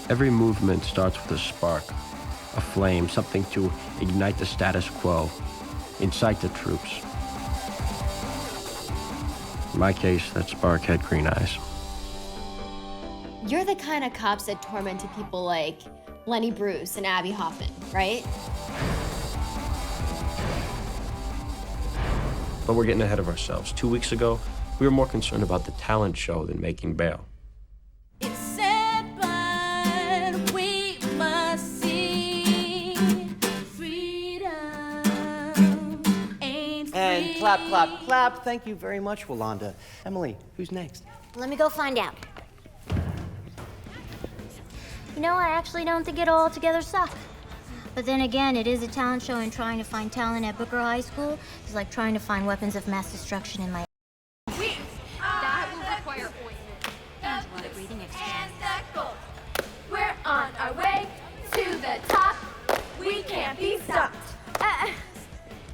Every movement starts with a spark, a flame, something to ignite the status quo, incite the troops. In my case, that spark had green eyes. You're the kind of cops that tormented people like Lenny Bruce and Abby Hoffman, right? But we're getting ahead of ourselves. 2 weeks ago, we were more concerned about the talent show than making bail. It's sad, but we must see freedom ain't free. And clap, clap, clap. Thank you very much, Walanda. Emily, who's next? Let me go find out. You know, I actually don't think it'll altogether suck. But then again, it is a talent show, and trying to find talent at Booker High School is like trying to find weapons of mass destruction in my... That will require ointment and a lot of breathing and the gold. We're on our way to the top. We can't be stopped.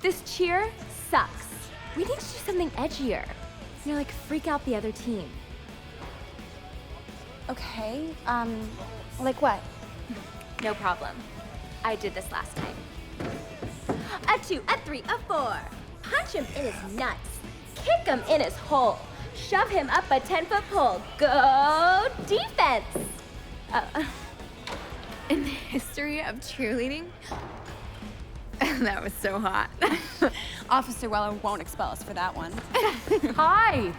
This cheer sucks. We need to do something edgier. You know, like freak out the other team. Okay, like what? No problem. I did this last time. A 2, a 3, a 4. Punch him in his nuts. Kick him in his hole. Shove him up a 10-foot pole. Go defense! In the history of cheerleading, that was so hot. Officer Weller won't expel us for that one. Hi.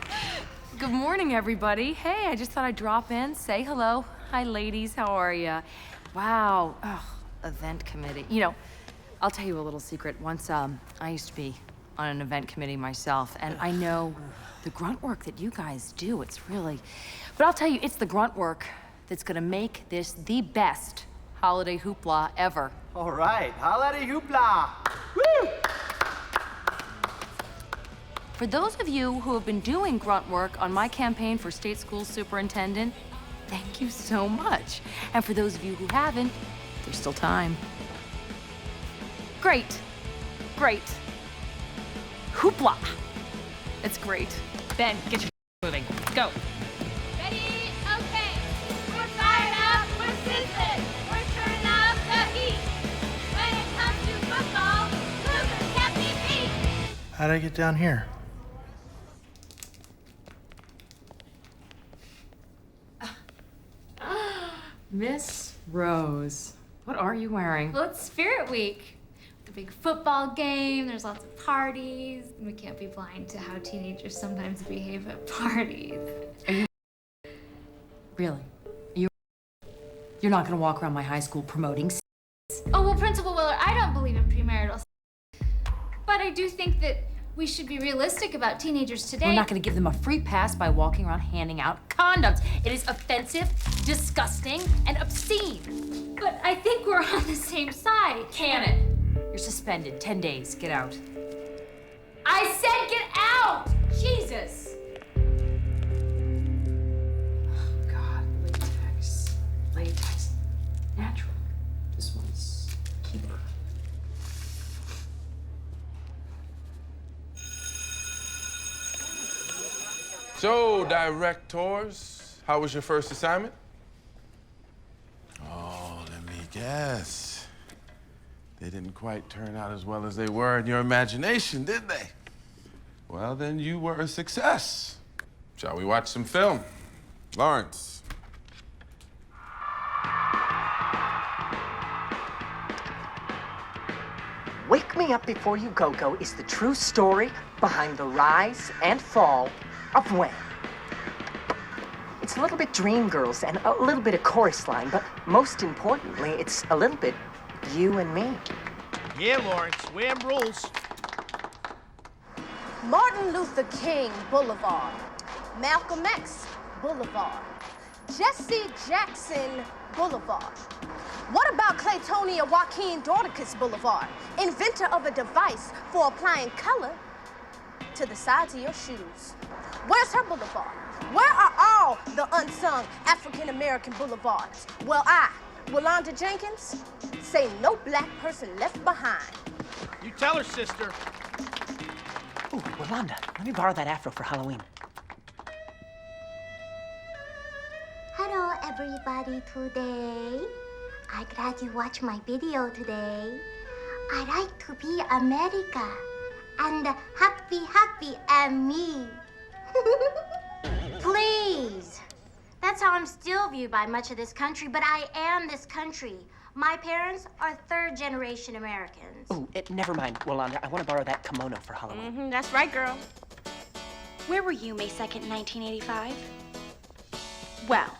Good morning, everybody. Hey, I just thought I'd drop in, say hello. Hi, ladies. How are ya? Wow. Oh, event committee. You know, I'll tell you a little secret. Once, I used to be on an event committee myself, and I know the grunt work that you guys do. It's really... But I'll tell you, it's the grunt work that's gonna make this the best holiday hoopla ever. All right, holiday hoopla! Woo! For those of you who have been doing grunt work on my campaign for state school superintendent, thank you so much. And for those of you who haven't, there's still time. Great. Great. Hoopla. It's great. Ben, get your moving. Let's go. Ready? Okay. We're fired up. We're sizzling. We're turning up the heat. When it comes to football, losers can't be beat. How'd I get down here? Miss Rose, what are you wearing? Well, it's Spirit Week. The big football game, there's lots of parties. We can't be blind to how teenagers sometimes behave at parties. Really? You're not gonna walk around my high school promoting Oh, well, Principal Willer, I don't believe in premarital sex. But I do think that we should be realistic about teenagers today. We're not gonna give them a free pass by walking around handing out condoms. It is offensive, disgusting, and obscene. But I think we're on the same side. Can it? You're suspended, 10 days, get out. I said get out! Jesus! God, latex, natural. This one's keeper. So, directors, how was your first assignment? Oh, let me guess. They didn't quite turn out as well as they were in your imagination, did they? Well, then you were a success. Shall we watch some film? Lawrence. Wake Me Up Before You Go is the true story behind the rise and fall of Wham. It's a little bit Dreamgirls and a little bit of Chorus Line, but most importantly, it's a little bit you and me. Yeah, Lawrence, Wham rules. Martin Luther King Boulevard, Malcolm X Boulevard, Jesse Jackson Boulevard. What about Claytonia Joaquin Dorticus Boulevard, inventor of a device for applying color to the sides of your shoes? Where's her boulevard? Where are all the unsung African-American boulevards? Well, I, Walanda Jenkins, say no black person left behind. You tell her, sister. Ooh, Walanda, let me borrow that afro for Halloween. Hello, everyone. everybody today. I'm glad you watched my video today. I like to be America and happy and me. Please. That's how I'm still viewed by much of this country, but I am this country. My parents are third-generation Americans. Oh, never mind, Yolanda. I want to borrow that kimono for Halloween. That's right, girl. Where were you May 2nd, 1985? Well,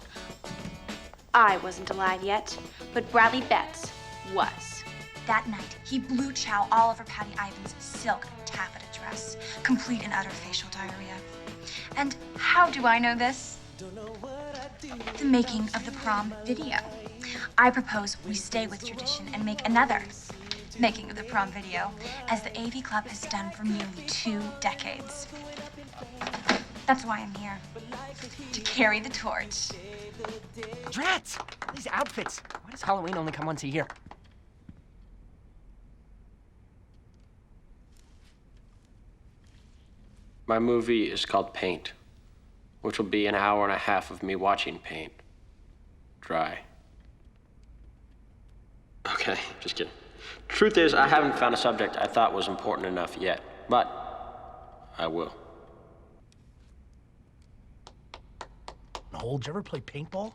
I wasn't alive yet, but Bradley Betts was. That night, he blew chow all over Patty Ivan's silk taffeta dress, complete and utter facial diarrhea. And how do I know this? The making of the prom video. I propose we stay with tradition and make another making of the prom video, as the AV Club has done for nearly 2 decades. That's why I'm here, to carry the torch. Drats! These outfits. Why does Halloween only come once a year? My movie is called Paint, which will be an hour and a half of me watching paint dry. Okay, just kidding. Truth is, I haven't found a subject I thought was important enough yet, but I will. Noel, did you ever play paintball?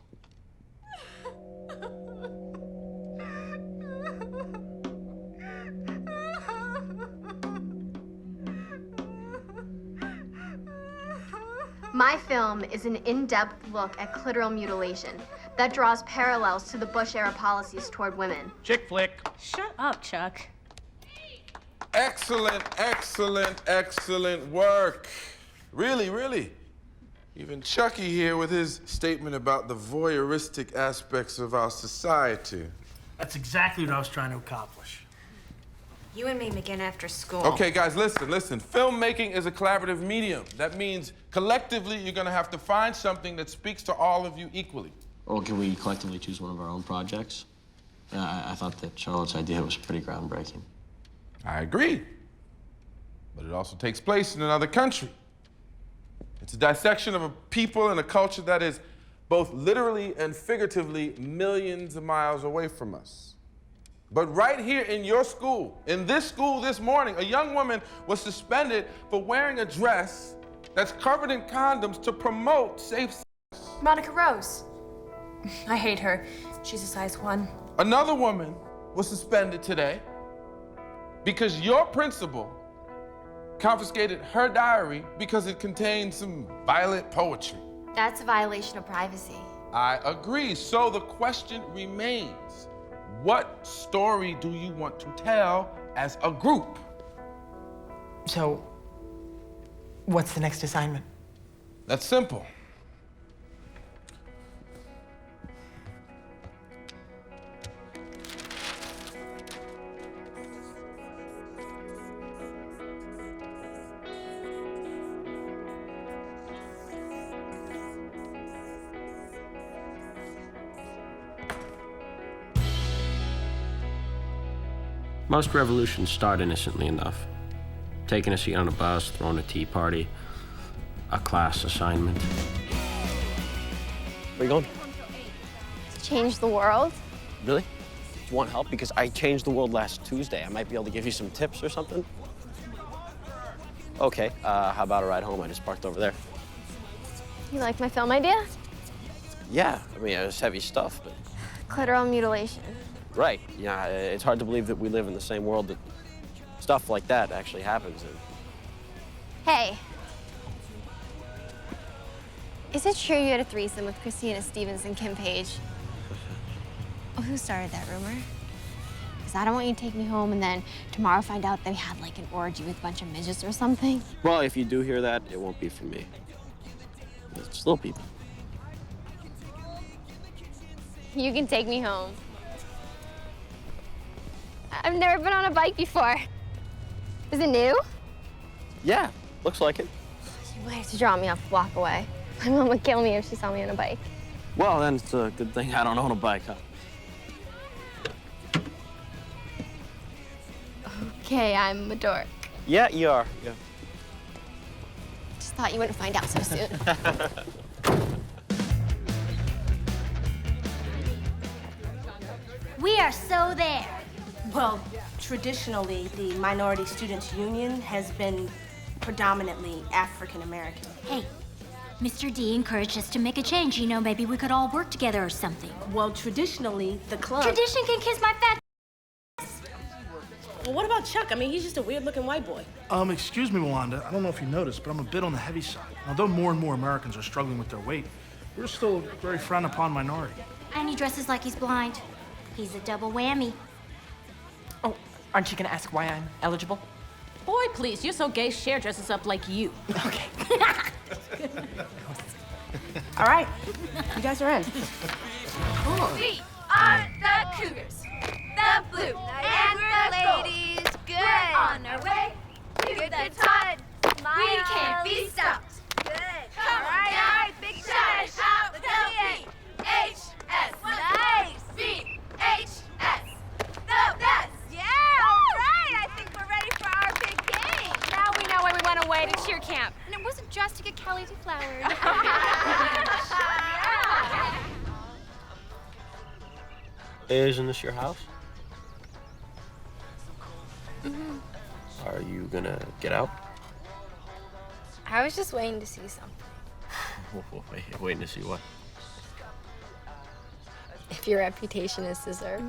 My film is an in-depth look at clitoral mutilation that draws parallels to the Bush-era policies toward women. Chick flick. Shut up, Chuck. Excellent, excellent, excellent work. Really, really. Even Chucky here with his statement about the voyeuristic aspects of our society. That's exactly what I was trying to accomplish. You and me begin after school. Okay, guys, listen. Filmmaking is a collaborative medium. That means collectively you're gonna have to find something that speaks to all of you equally. Or can we collectively choose one of our own projects? I thought that Charlotte's idea was pretty groundbreaking. I agree. But it also takes place in another country. It's a dissection of a people and a culture that is both literally and figuratively millions of miles away from us. But right here in your school, in this school this morning, a young woman was suspended for wearing a dress that's covered in condoms to promote safe sex. Monica Rose. I hate her. She's a size 1. Another woman was suspended today because your principal confiscated her diary because it contained some violent poetry. That's a violation of privacy. I agree. So the question remains, what story do you want to tell as a group? So, what's the next assignment? That's simple. Most revolutions start innocently enough. Taking a seat on a bus, throwing a tea party, a class assignment. Where you going? Change the world? Really? Do you want help? Because I changed the world last Tuesday. I might be able to give you some tips or something. Okay, how about a ride home? I just parked over there. You like my film idea? Yeah, I mean, it's heavy stuff, but... Clitoral mutilation. Right, yeah, it's hard to believe that we live in the same world that stuff like that actually happens in. Hey. Is it true you had a threesome with Christina Stevens and Kim Page? Oh, who started that rumor? Because I don't want you to take me home and then tomorrow find out they had like an orgy with a bunch of midgets or something. Well, if you do hear that, it won't be from me. It's little people. You can take me home. I've never been on a bike before. Is it new? Yeah, looks like it. You might have to drop me off a block away. My mom would kill me if she saw me on a bike. Well, then it's a good thing I don't own a bike, huh? Okay, I'm a dork. Yeah, you are, yeah. Just thought you wouldn't find out so soon. We are so there. Well, traditionally, the Minority Students Union has been predominantly African American. Hey, Mr. D encouraged us to make a change. You know, maybe we could all work together or something. Well, traditionally, the club. Tradition can kiss my fat. Well, what about Chuck? I mean, he's just a weird-looking white boy. Excuse me, Wanda. I don't know if you noticed, but I'm a bit on the heavy side. Although more and more Americans are struggling with their weight, we're still a very frowned upon minority. And he dresses like he's blind. He's a double whammy. Oh, aren't you gonna ask why I'm eligible? Boy, please, you're so gay, Cher dresses up like you. Okay. All right, you guys are in. We are the Cougars, the Blue, and the Ladies. Good. We're on our way to the top. We can't be stopped. Good. Come on, guys. Big shout out with VHS. Nice. VHS. The best. Yeah. All right. I think we're ready for our big game. Now we know why we went away to cheer camp. And it wasn't just to get Kelly deflowered. Isn't this your house? Mm-hmm. Are you gonna get out? I was just waiting to see something. Waiting to see what? If your reputation is deserved.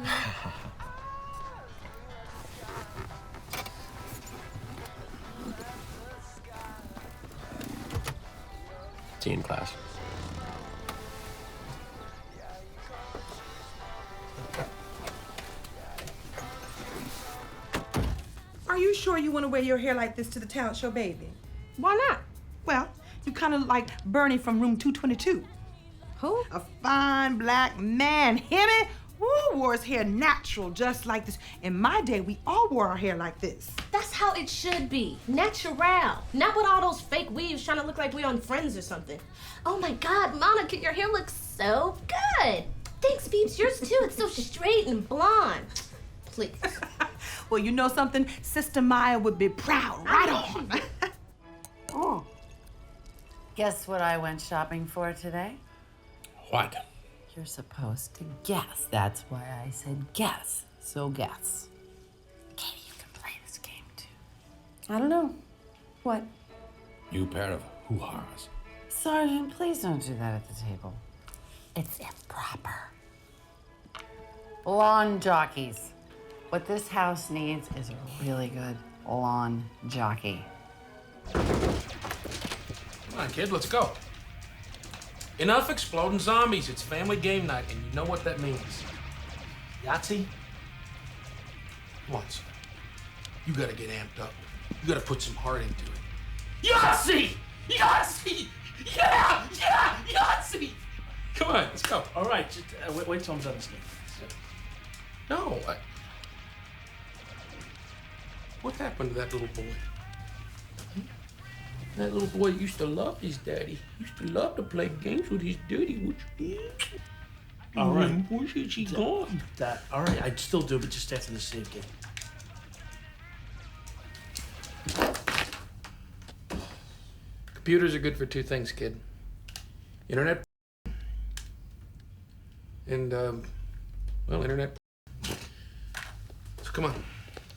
See you in class. Are you sure you want to wear your hair like this to the talent show, baby? Why not? Well, you kind of like Bernie from room 222. Who? A fine black man. Him, who wore his hair natural just like this. In my day, we all wore our hair like this. That's how it should be. Natural. Not with all those fake weaves trying to look like we're on Friends or something. Oh my God, Monica, your hair looks so good. Thanks, Beeps. Yours too. It's so straight and blonde. Please. Well, you know something? Sister Maya would be proud. Right on. Oh. Guess what I went shopping for today? What? You're supposed to guess. That's why I said guess. So guess. Katie, you can play this game too. I don't know. What? You pair of hoo-ha's. Sergeant, please don't do that at the table. It's improper. Lawn jockeys. What this house needs is a really good lawn jockey. Come on, kid, let's go. Enough exploding zombies. It's family game night, and you know what that means. Yahtzee? Come on, son. You gotta get amped up. You gotta put some heart into it. Yahtzee! Yahtzee! Yeah! Yahtzee! Come on, let's go. All right, just, wait till I'm done this game. No, what happened to that little boy? That little boy used to love his daddy. Used to love to play games with his daddy. All right. Where's he gone? All right, I'd still do, but just after the save game. Computers are good for two things, kid. Internet and, well, internet. So come on.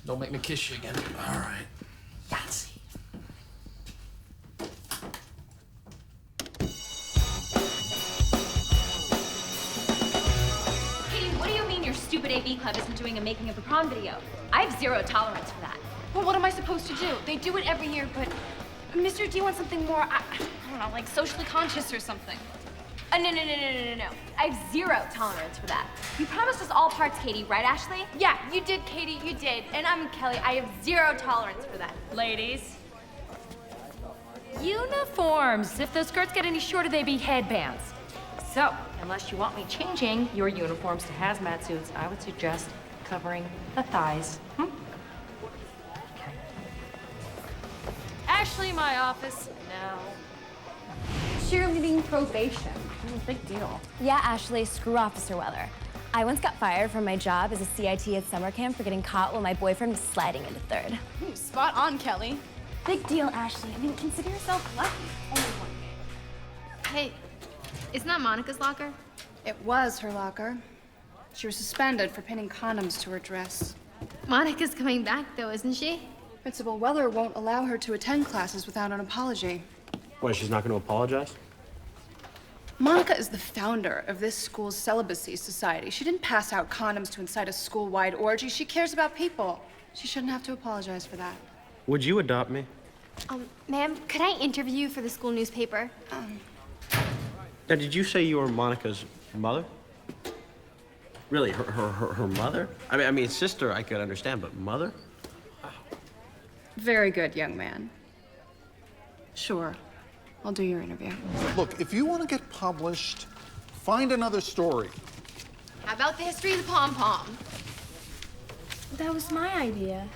Don't make me kiss you again. All right. Yahtzee. Katie, what do you mean your stupid AV club isn't doing a making of the prom video? I have zero tolerance for that. Well, what am I supposed to do? They do it every year, but Mr. D wants something more, I don't know, like socially conscious or something. No. I have zero tolerance for that. You promised us all parts, Katie, right, Ashley? Yeah, you did, Katie, you did. And I'm Kelly. I have zero tolerance for that. Ladies. Uniforms. If those skirts get any shorter, they be headbands. So, unless you want me changing your uniforms to hazmat suits, I would suggest covering the thighs. Okay. Ashley, my office now. Cheerleading probation. Big deal. Yeah, Ashley, screw Officer Weller. I once got fired from my job as a CIT at summer camp for getting caught while my boyfriend was sliding into third. Spot on, Kelly. Big deal, Ashley. I mean, consider yourself lucky. Only one game. Hey, isn't that Monica's locker? It was her locker. She was suspended for pinning condoms to her dress. Monica's coming back, though, isn't she? Principal Weller won't allow her to attend classes without an apology. What, she's not going to apologize? Monica is the founder of this school's celibacy society. She didn't pass out condoms to incite a school-wide orgy. She cares about people. She shouldn't have to apologize for that. Would you adopt me? Ma'am, could I interview you for the school newspaper? Now, did you say you were Monica's mother? Really, her mother? I mean, sister I could understand, but mother? Very good, young man. Sure, I'll do your interview. Look, if you want to get published, find another story. How about the history of the pom-pom? That was my idea.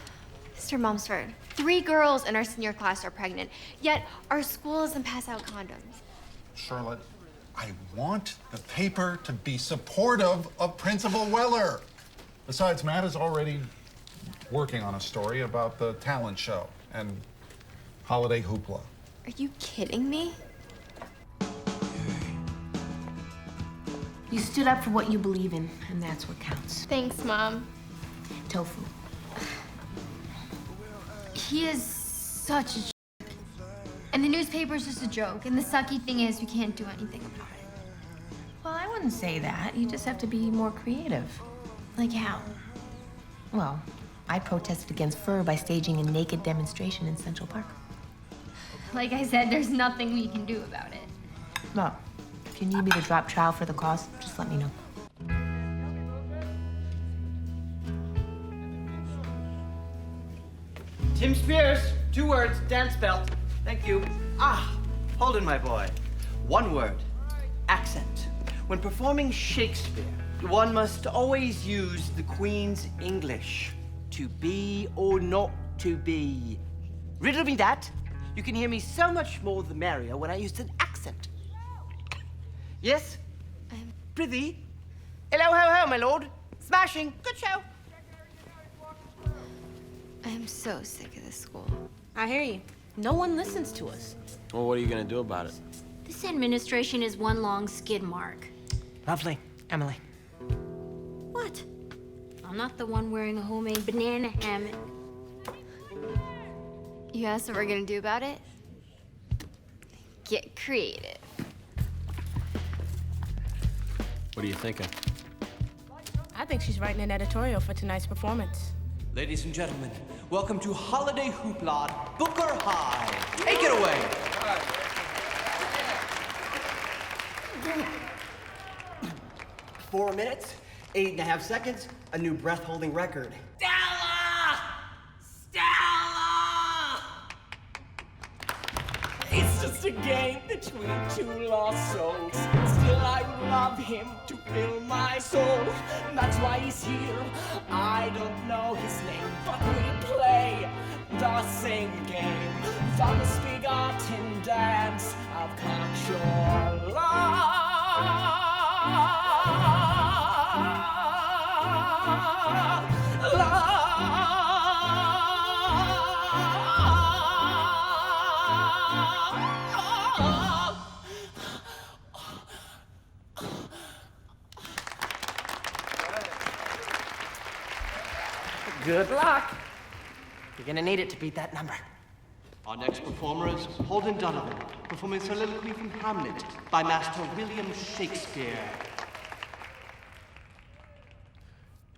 Mr. Mumsford, 3 girls in our senior class are pregnant, yet our school doesn't pass out condoms. Charlotte, I want the paper to be supportive of Principal Weller. Besides, Matt is already working on a story about the talent show and holiday hoopla. Are you kidding me? You stood up for what you believe in, and that's what counts. Thanks, Mom. Tofu. He is such a jerk. And the newspaper's just a joke, and the sucky thing is we can't do anything about it. Well, I wouldn't say that. You just have to be more creative. Like how? Well, I protested against fur by staging a naked demonstration in Central Park. Like I said, there's nothing we can do about it. Well, if you need me to drop trial for the cause, just let me know. Tim Spears, 2 words, dance belt. Thank you. Ah, Holden, my boy. 1 word, accent. When performing Shakespeare, one must always use the Queen's English. To be or not to be. Riddle me that. You can hear me so much more the merrier when I use an accent. Yes? Prithee? Hello, ho, ho, my lord. Smashing. Good show. I'm so sick of this school. I hear you. No one listens to us. Well, what are you going to do about it? This administration is one long skid mark. Lovely. Emily. What? I'm not the one wearing a homemade banana hammock. You asked what we're gonna do about it? Get creative. What are you thinking? I think she's writing an editorial for tonight's performance. Ladies and gentlemen, welcome to Holiday Hoopla, Booker High. Take it away. 4 minutes, 8.5 seconds, a new breath-holding record. Stella! Stella! It's just a game between 2 lost souls. Still, I would love him to fill my soul. That's why he's here. I don't know his name, but we play the same game. The misbegotten dance of cocksure love. Good luck. You're gonna need it to beat that number. Our next performer is Holden Donovan, performing soliloquy from Hamlet by Master William Shakespeare.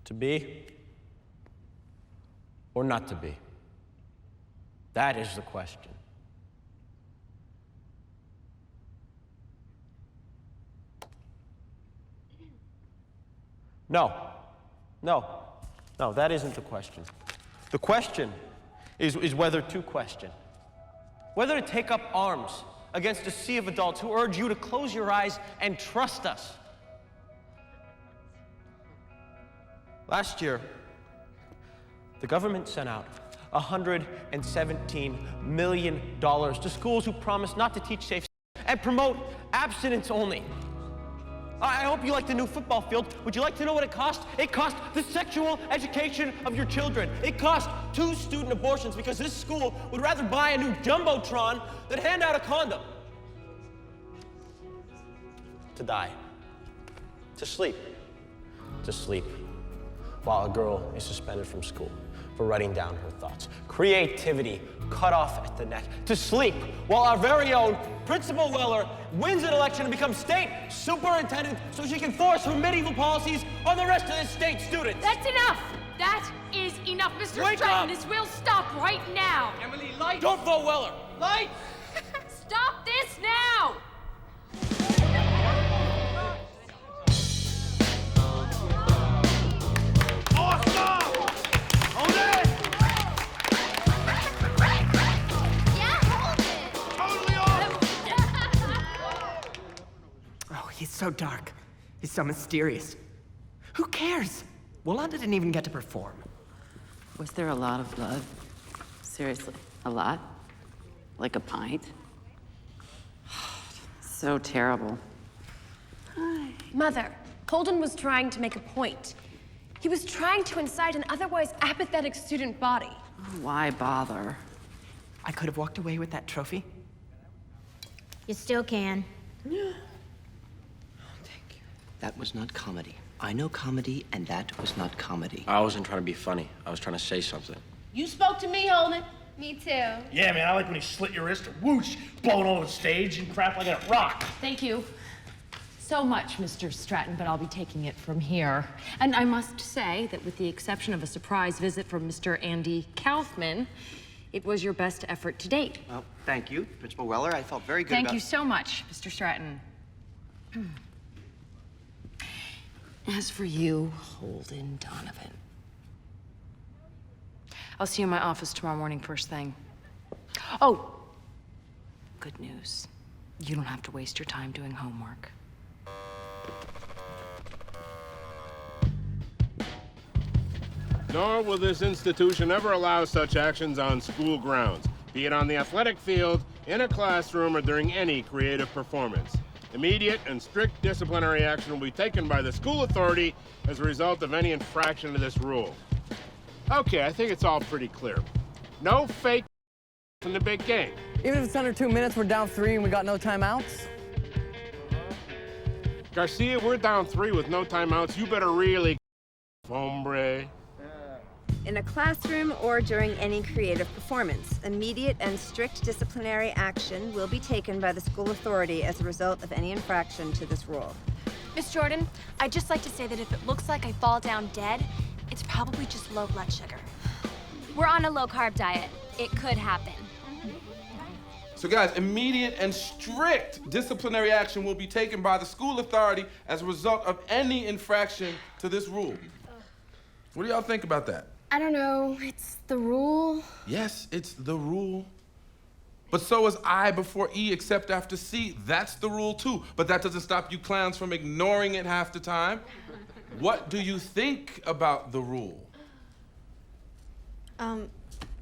To be or not to be? That is the question. No, that isn't the question. The question is whether to question. Whether to take up arms against a sea of adults who urge you to close your eyes and trust us. Last year, the government sent out $117 million to schools who promised not to teach safe and promote abstinence only. I hope you like the new football field. Would you like to know what it cost? It cost the sexual education of your children. It cost 2 student abortions because this school would rather buy a new Jumbotron than hand out a condom. To die. To sleep. to sleep while a girl is suspended from school for writing down her thoughts. Creativity cut off at the neck. To sleep while our very own Principal Weller wins an election and becomes state superintendent so she can force her medieval policies on the rest of the state students. That's enough! That is enough, Mr. Wake Stratton. up! This will stop right now. Emily, light! Don't vote Weller! Light! Stop this now! Oh, he's so dark. He's so mysterious. Who cares? Wallanda didn't even get to perform. Was there a lot of blood? Seriously, a lot? Like a pint? So terrible. Mother, Holden was trying to make a point. He was trying to incite an otherwise apathetic student body. Why bother? I could have walked away with that trophy. You still can. That was not comedy. I know comedy, and that was not comedy. I wasn't trying to be funny. I was trying to say something. You spoke to me, Holden. Me too. Yeah, man, I like when he slit your wrist or whoosh, blowing over the stage and crap like a rock. Thank you so much, Mr. Stratton, but I'll be taking it from here. And I must say that with the exception of a surprise visit from Mr. Andy Kaufman, it was your best effort to date. Well, thank you, Principal Weller. I felt very good Thank about... you so much, Mr. Stratton. As for you, Holden Donovan, I'll see you in my office tomorrow morning first thing. Oh, good news. You don't have to waste your time doing homework. Nor will this institution ever allow such actions on school grounds, be it on the athletic field, in a classroom, or during any creative performance. Immediate and strict disciplinary action will be taken by the school authority as a result of any infraction to this rule. Okay, I think it's all pretty clear. No fake in the big game. Even if it's under 2 minutes, we're down 3 and we got no timeouts? Garcia, we're down 3 with no timeouts. You better really, hombre. In a classroom or during any creative performance, immediate and strict disciplinary action will be taken by the school authority as a result of any infraction to this rule. Miss Jordan, I'd just like to say that if it looks like I fall down dead, it's probably just low blood sugar. We're on a low-carb diet. It could happen. So guys, immediate and strict disciplinary action will be taken by the school authority as a result of any infraction to this rule. What do y'all think about that? I don't know. It's the rule. Yes, it's the rule. But so is I before E except after C. That's the rule too. But that doesn't stop you clowns from ignoring it half the time. What do you think about the rule?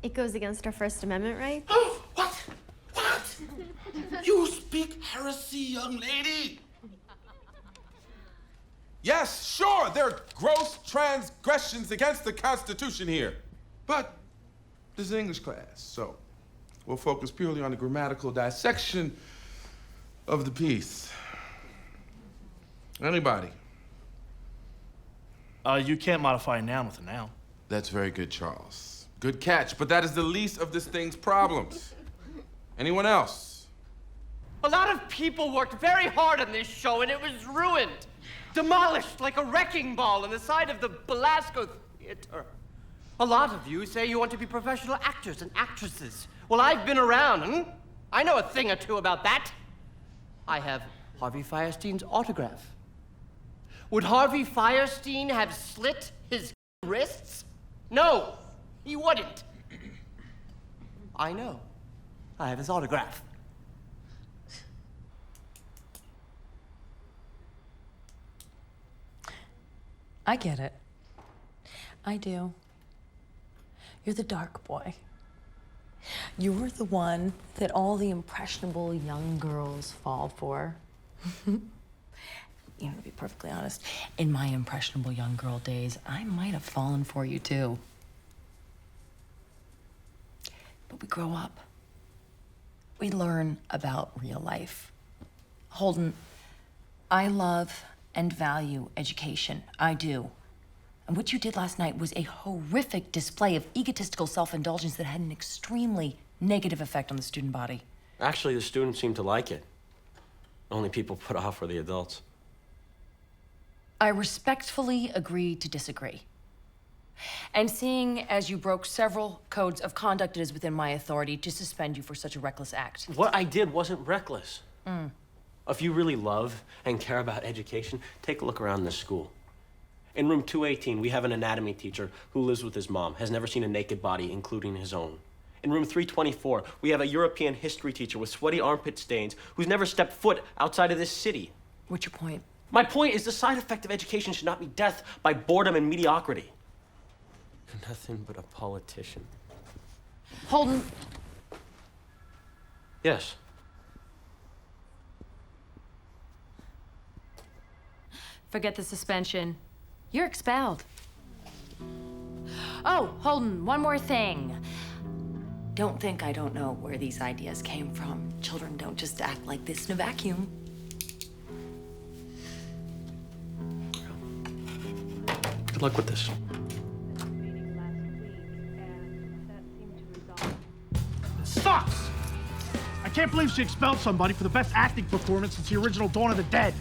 It goes against our First Amendment rights. What? You speak heresy, young lady. Yes, sure, there are gross transgressions against the Constitution here. But this is an English class, so we'll focus purely on the grammatical dissection of the piece. Anybody? You can't modify a noun with a noun. That's very good, Charles. Good catch, but that is the least of this thing's problems. Anyone else? A lot of people worked very hard on this show, and it was ruined. Demolished like a wrecking ball on the side of the Belasco Theater. A lot of you say you want to be professional actors and actresses. Well, I've been around, I know a thing or two about that. I have Harvey Fierstein's autograph. Would Harvey Fierstein have slit his wrists? No, he wouldn't. I know. I have his autograph. I get it. I do. You're the dark boy. You're the one that all the impressionable young girls fall for. You know, to be perfectly honest, in my impressionable young girl days, I might have fallen for you too. But we grow up. We learn about real life. Holden, I love and value education. I do. And what you did last night was a horrific display of egotistical self-indulgence that had an extremely negative effect on the student body. Actually, the students seemed to like it. Only people put off were the adults. I respectfully agree to disagree. And seeing as you broke several codes of conduct, it is within my authority to suspend you for such a reckless act. What I did wasn't reckless. If you really love and care about education, take a look around this school. In room 218, we have an anatomy teacher who lives with his mom, has never seen a naked body, including his own. In room 324, we have a European history teacher with sweaty armpit stains who's never stepped foot outside of this city. What's your point? My point is the side effect of education should not be death by boredom and mediocrity. You're nothing but a politician. Holden. Yes. Forget the suspension. You're expelled. Oh, Holden, one more thing. Don't think I don't know where these ideas came from. Children don't just act like this in a vacuum. Good luck with this. Sucks! I can't believe she expelled somebody for the best acting performance since the original Dawn of the Dead.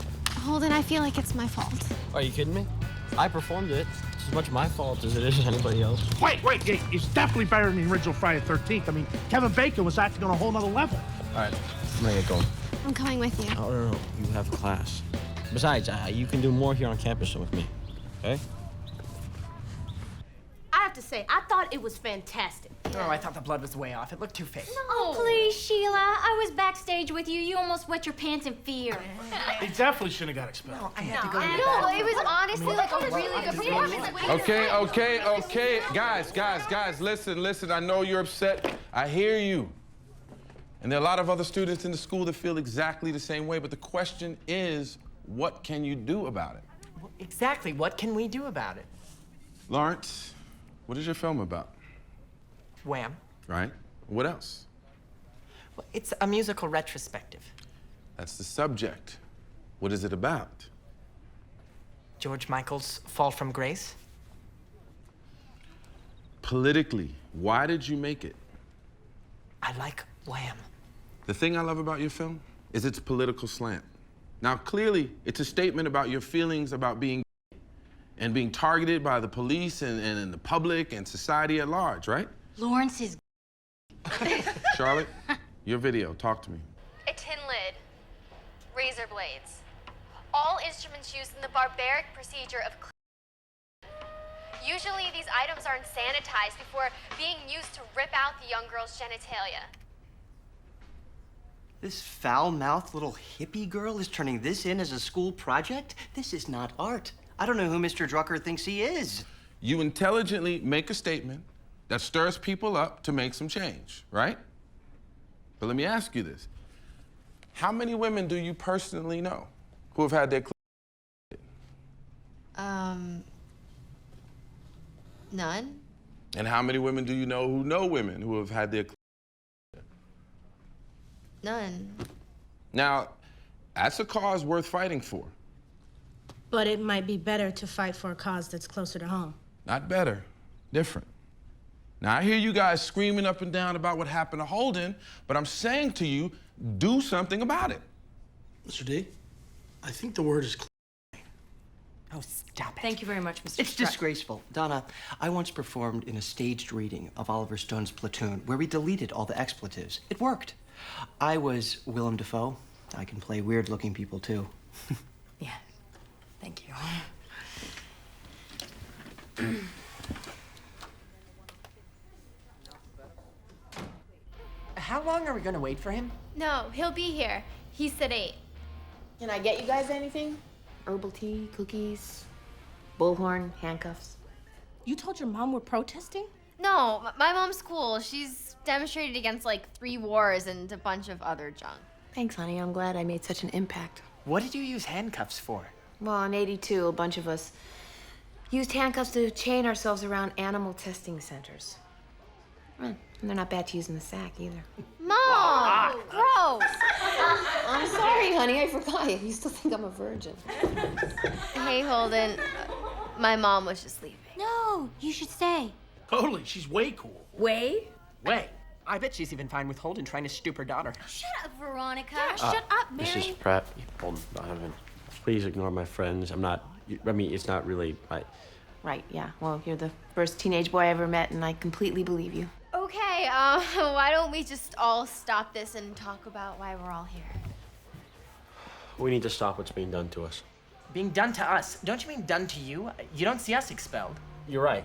Holden, I feel like it's my fault. Are you kidding me? I performed it. It's as much my fault as it is anybody else. Wait, it's definitely better than the original Friday the 13th. I mean, Kevin Bacon was acting on a whole nother level. All right, I'm gonna get going. I'm coming with you. Oh, no. You have class. Besides, you can do more here on campus than with me, okay? I have to say, I thought it was fantastic. Oh, I thought the blood was way off. It looked too fake. Oh, please, Sheila. I was backstage with you. You almost wet your pants in fear. They definitely shouldn't have got expelled. I had to go to the No, bathroom. it was honestly like a really good performance. Okay. Guys, listen. I know you're upset. I hear you. And there are a lot of other students in the school that feel exactly the same way, but the question is, what can you do about it? Well, exactly. What can we do about it? Lawrence, what is your film about? Wham. Right? What else? Well, it's a musical retrospective. That's the subject. What is it about? George Michael's Fall from Grace. Politically, why did you make it? I like Wham. The thing I love about your film is its political slant. Now, clearly, it's a statement about your feelings about being and being targeted by the police and the public and society at large, right? Lawrence is Charlotte, your video, talk to me. A tin lid, razor blades, all instruments used in the barbaric procedure of usually these items aren't sanitized before being used to rip out the young girl's genitalia. This foul-mouthed little hippie girl is turning this in as a school project? This is not art. I don't know who Mr. Drucker thinks he is. You intelligently make a statement that stirs people up to make some change, right? But let me ask you this. How many women do you personally know who have had their None. And how many women do you know women who have had their None. Now, that's a cause worth fighting for. But it might be better to fight for a cause that's closer to home. Not better, different. Now, I hear you guys screaming up and down about what happened to Holden, but I'm saying to you, do something about it. Mr. D, I think the word is Oh, stop it. Thank you very much, Mr. It's disgraceful. Donna, I once performed in a staged reading of Oliver Stone's Platoon where we deleted all the expletives. It worked. I was Willem Dafoe. I can play weird-looking people, too. Yeah, thank you. How long are we gonna wait for him? No, he'll be here. He said 8. Can I get you guys anything? Herbal tea, cookies, bullhorn, handcuffs. You told your mom we're protesting? No, my mom's cool. She's demonstrated against like 3 wars and a bunch of other junk. Thanks, honey. I'm glad I made such an impact. What did you use handcuffs for? Well, in '82, a bunch of us used handcuffs to chain ourselves around animal testing centers. And they're not bad to use in the sack either. Mom! Gross! I'm sorry, honey. honey, I forgot. You still think I'm a virgin. Hey, Holden. My mom was just leaving. No, you should stay. Totally, she's way cool. Way? Way. I bet she's even fine with Holden trying to stoop her daughter. Shut up, Veronica. Shut up, Mary. Mrs. Pratt, Holden, Donovan, please ignore my friends. I'm not, I mean, it's not really my... Right, yeah. Well, you're the first teenage boy I ever met, and I completely believe you. Okay, why don't we just all stop this and talk about why we're all here? We need to stop what's being done to us. Being done to us? Don't you mean done to you? You don't see us expelled. You're right.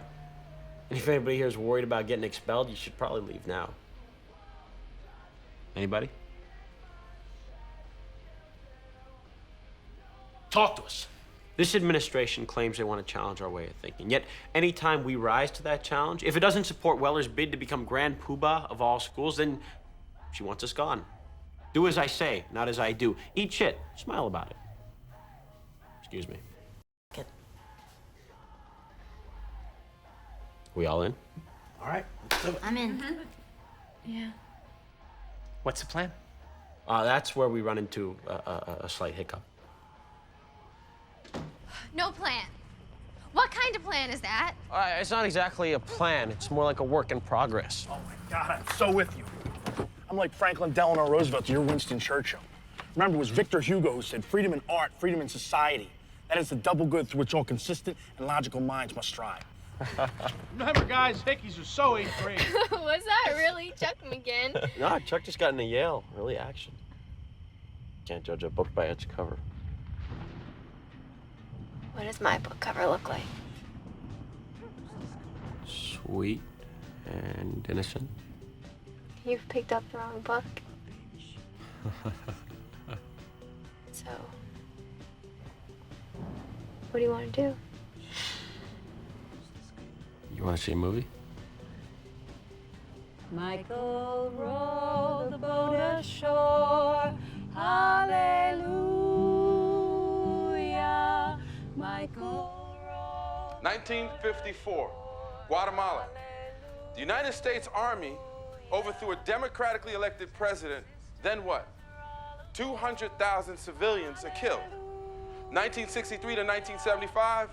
And if anybody here is worried about getting expelled, you should probably leave now. Anybody? Talk to us. This administration claims they want to challenge our way of thinking. Yet, anytime we rise to that challenge, if it doesn't support Weller's bid to become Grand Poobah of all schools, then she wants us gone. Do as I say, not as I do. Eat shit. Smile about it. Excuse me. We all in? All right, let's do it. I'm in. Yeah. What's the plan? That's where we run into a slight hiccup. No plan. What kind of plan is that? It's not exactly a plan. It's more like a work in progress. Oh my God, I'm so with you. I'm like Franklin Delano Roosevelt to your Winston Churchill. Remember, it was Victor Hugo who said, freedom in art, freedom in society. That is the double good through which all consistent and logical minds must strive. Remember, guys, hickeys are so 8th grade. Was that really Chuck McGinn? No, Chuck just got into Yale. Really action. Can't judge a book by its cover. What does my book cover look like? Sweet and innocent. You've picked up the wrong book. So, what do you want to do? You want to see a movie? Michael rowed the boat ashore. Hallelujah. Michael rowed. 1954, Guatemala. The United States Army overthrew a democratically elected president. Then what? 200,000 civilians are killed. 1963 to 1975,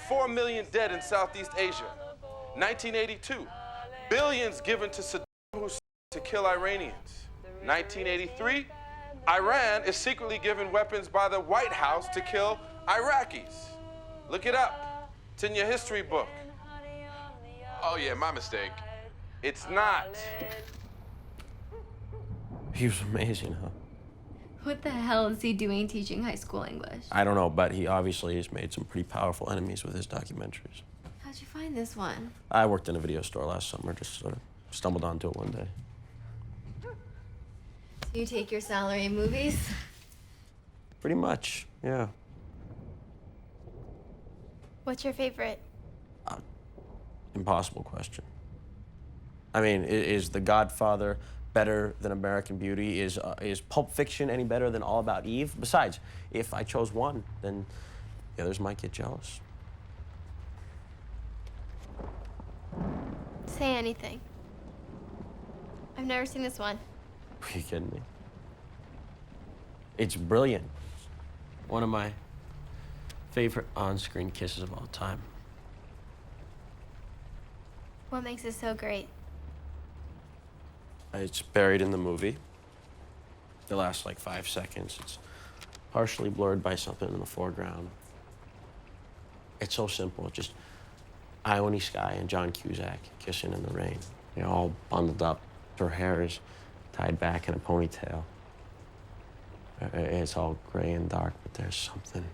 4 million dead in Southeast Asia. 1982, billions given to Saddam Hussein to kill Iranians. 1983, Iran is secretly given weapons by the White House to kill Iraqis. Look it up. It's in your history book. Oh yeah, my mistake. It's not. He was amazing, huh? What the hell is he doing teaching high school English? I don't know, but he obviously has made some pretty powerful enemies with his documentaries. How'd you find this one? I worked in a video store last summer, just sort of stumbled onto it one day. Do you take your salary in movies? Pretty much, yeah. What's your favorite? Impossible question. I mean, is The Godfather better than American Beauty? Is Pulp Fiction any better than All About Eve? Besides, if I chose one, then the others might get jealous. Say anything. I've never seen this one. Are you kidding me? It's brilliant. One of my favorite on-screen kisses of all time. What makes it so great? It's buried in the movie. The last, like, 5 seconds. It's partially blurred by something in the foreground. It's so simple. It's just Ione Skye and John Cusack kissing in the rain. They're all bundled up. Her hair is tied back in a ponytail. It's all gray and dark, but there's something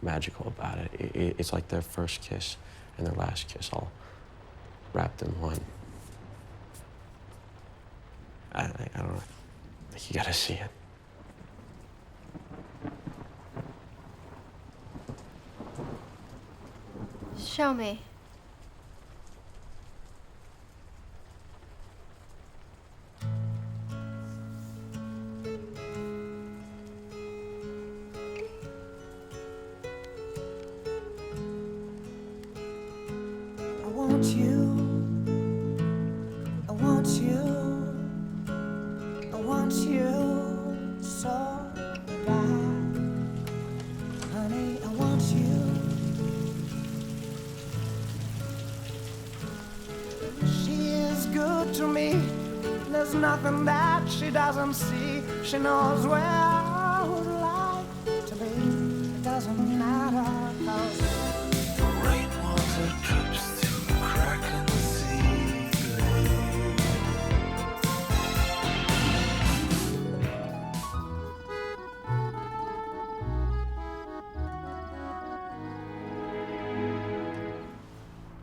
magical about it. It's like their first kiss and their last kiss all wrapped in one. I don't know. I think you gotta see it. Show me. I want you. I want you. I want you so nothing that she doesn't see. She knows where I would like to be. It doesn't matter, 'cause Rainwater drips through a crack in the ceiling.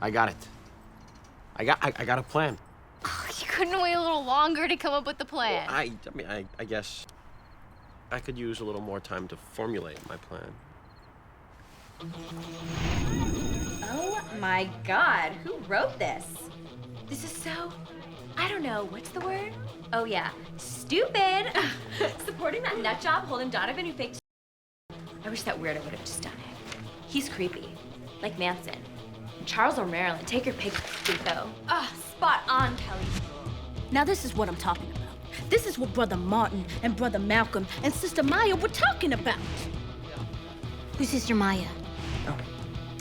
I got it. I got a plan. You couldn't wait a little longer to come up with the plan. I mean, I guess I could use a little more time to formulate my plan. Oh my God, who wrote this? This is so, I don't know, what's the word? Oh yeah, stupid. Supporting that nut job holding Donovan who faked. I wish that weirdo would have just done it. He's creepy, like Manson. And Charles or Marilyn, take your pick, though. Ah, spot on, Kelly. Now this is what I'm talking about. This is what Brother Martin and Brother Malcolm and Sister Maya were talking about. Who's Sister Maya?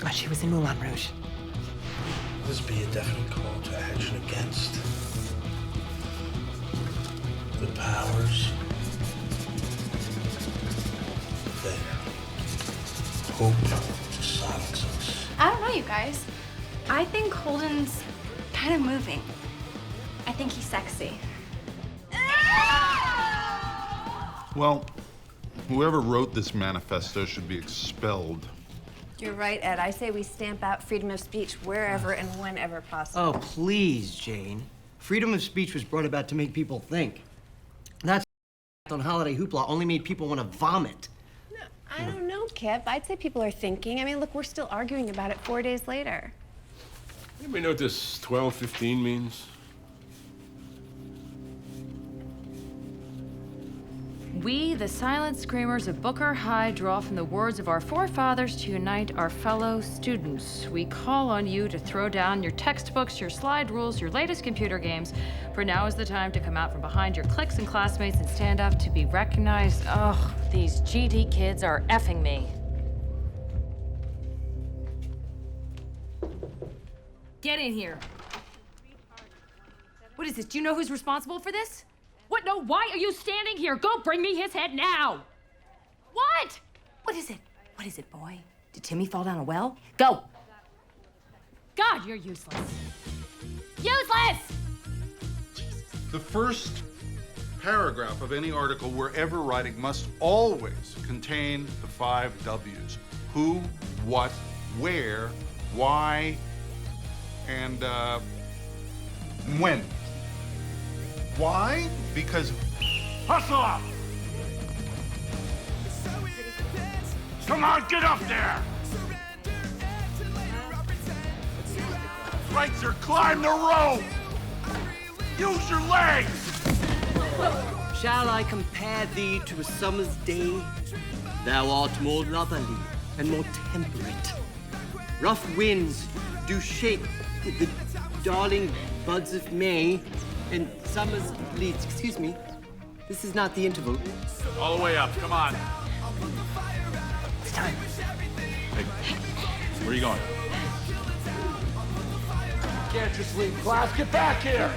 Oh, she was in Moulin Rouge. This be a definite call to action against the powers that hope to silence us. I don't know, you guys. I think Holden's kind of moving. I think he's sexy. Well, whoever wrote this manifesto should be expelled. You're right, Ed. I say we stamp out freedom of speech wherever and whenever possible. Oh, please, Jane. Freedom of speech was brought about to make people think. That's on holiday hoopla only made people want to vomit. I don't know, Kip. I'd say people are thinking. I mean, look, we're still arguing about it 4 days later. Anybody know what this 12:15 means? We, the silent screamers of Booker High, draw from the words of our forefathers to unite our fellow students. We call on you to throw down your textbooks, your slide rules, your latest computer games, for now is the time to come out from behind your cliques and classmates and stand up to be recognized. Oh, these GD kids are effing me. Get in here. What is this? Do you know who's responsible for this? What? No, why are you standing here? Go bring me his head now! What? What is it? What is it, boy? Did Timmy fall down a well? Go! God, you're useless. Useless! The first paragraph of any article we're ever writing must always contain the 5 W's. Who, what, where, why, and when. Why? Because Hustle up! Come on, get up there! Right there, climb the rope! Use your legs! Shall I compare thee to a summer's day? Thou art more northerly and more temperate. Rough winds do shake the darling buds of May, and summer's leaves. Excuse me, this is not the interval. All the way up, come on. It's time. Hey, where are you going? Can't just leave class. Get back here!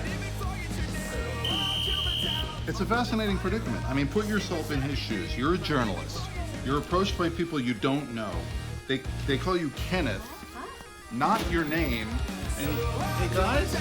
it's a fascinating predicament. I mean, put yourself in his shoes. You're a journalist. You're approached by people you don't know. They call you Kenneth, not your name. And hey guys,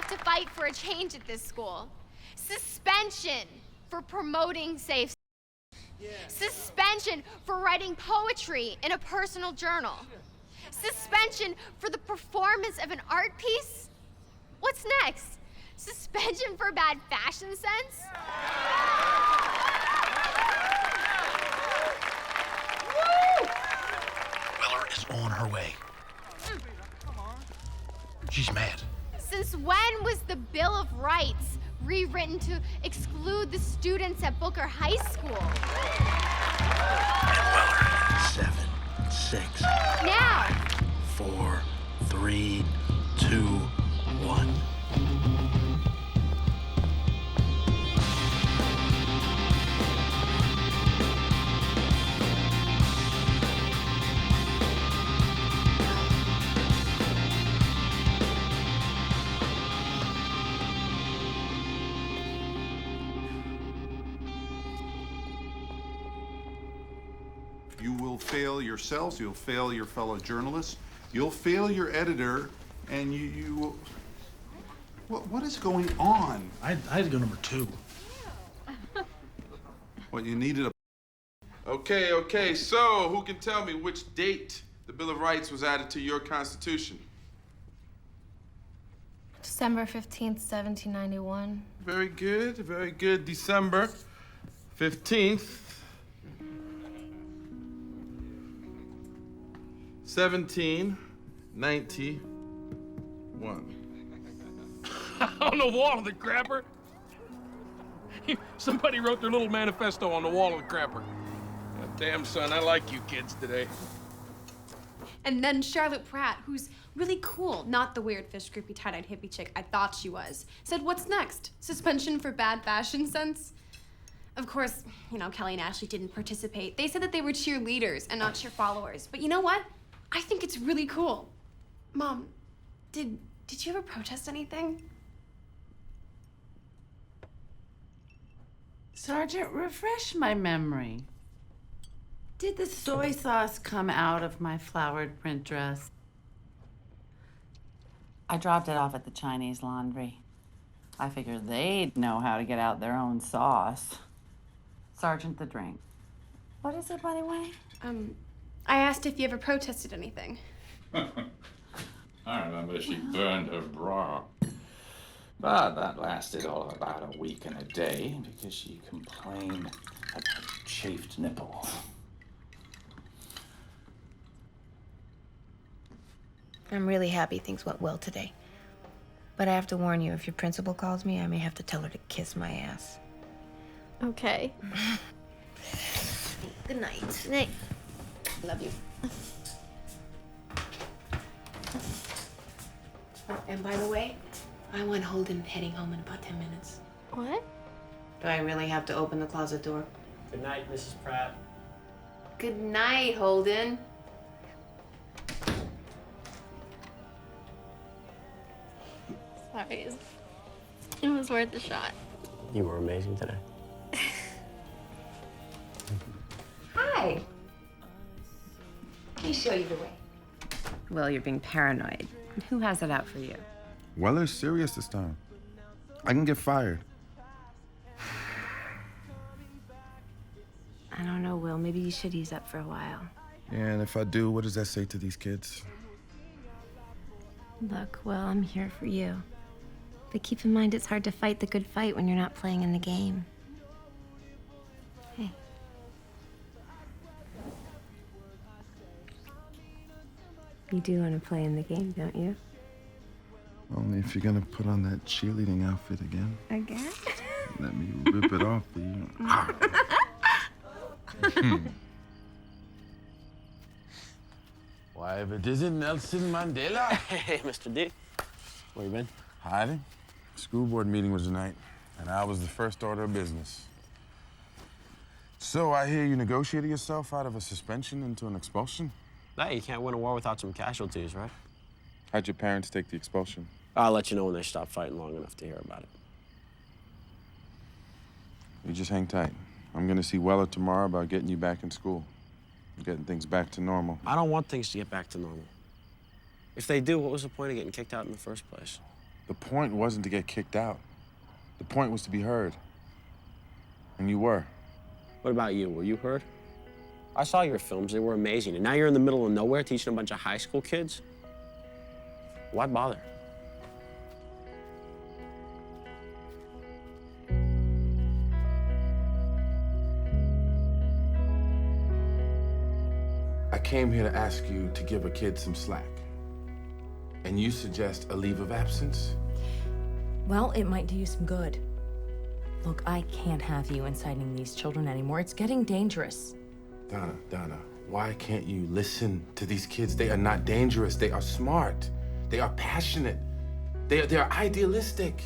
to fight for a change at this school. Suspension for promoting safe sex. Suspension for writing poetry in a personal journal. Suspension for the performance of an art piece. What's next? Suspension for bad fashion sense? Woo! Willer is on her way. She's mad. Since when was the Bill of Rights rewritten to exclude the students at Booker High School? And Weller, 7, 6. Now! 4, 3, 2, 1. You will fail yourselves, you'll fail your fellow journalists, you'll fail your editor, and you will... What is going on? I had to go number 2. What, you needed a... Okay, so who can tell me which date the Bill of Rights was added to your Constitution? December 15th, 1791. Very good, very good. December 15th, 1791. On the wall of the crapper? Somebody wrote their little manifesto on the wall of the crapper. God damn, son, I like you kids today. And then Charlotte Pratt, who's really cool, not the weird fish groupie tie-dyed hippie chick I thought she was, said, what's next? Suspension for bad fashion sense? Of course, you know, Kelly and Ashley didn't participate. They said that they were cheerleaders and not cheer followers. But you know what? I think it's really cool. Mom, did you ever protest anything? Sergeant, refresh my memory. Did the soy sauce come out of my flowered print dress? I dropped it off at the Chinese laundry. I figured they'd know how to get out their own sauce. Sergeant, the drink. What is it, by the way? I asked if you ever protested anything. I remember she burned her bra. But that lasted all of about a week and a day because she complained about chafed nipple. I'm really happy things went well today. But I have to warn you, if your principal calls me, I may have to tell her to kiss my ass. Okay. Good night. Night. Love you. Oh, and by the way, I want Holden heading home in about 10 minutes. What? Do I really have to open the closet door? Good night, Mrs. Pratt. Good night, Holden. Sorry. It was worth a shot. You were amazing today. Hi. Let me show you the way. Well, you're being paranoid. Who has it out for you? Weller's serious this time. I can get fired. I don't know, Will. Maybe you should ease up for a while. Yeah, and if I do, what does that say to these kids? Look, Will, I'm here for you. But keep in mind, it's hard to fight the good fight when you're not playing in the game. Hey. You do want to play in the game, don't you? Only if you're gonna put on that cheerleading outfit again. Again? Let me rip it off for you. Why, if it isn't Nelson Mandela. Hey, Mr. D. Where you been? Hiding. School board meeting was tonight, and I was the first order of business. So I hear you negotiated yourself out of a suspension into an expulsion? Hey, you can't win a war without some casualties, right? How'd your parents take the expulsion? I'll let you know when they stop fighting long enough to hear about it. You just hang tight. I'm gonna see Weller tomorrow about getting you back in school. Getting things back to normal. I don't want things to get back to normal. If they do, what was the point of getting kicked out in the first place? The point wasn't to get kicked out. The point was to be heard. And you were. What about you? Were you heard? I saw your films. They were amazing. And now you're in the middle of nowhere teaching a bunch of high school kids? Why bother? I came here to ask you to give a kid some slack. And you suggest a leave of absence? Well, it might do you some good. Look, I can't have you inciting these children anymore. It's getting dangerous. Donna, why can't you listen to these kids? They are not dangerous. They are smart. They are passionate. They are idealistic.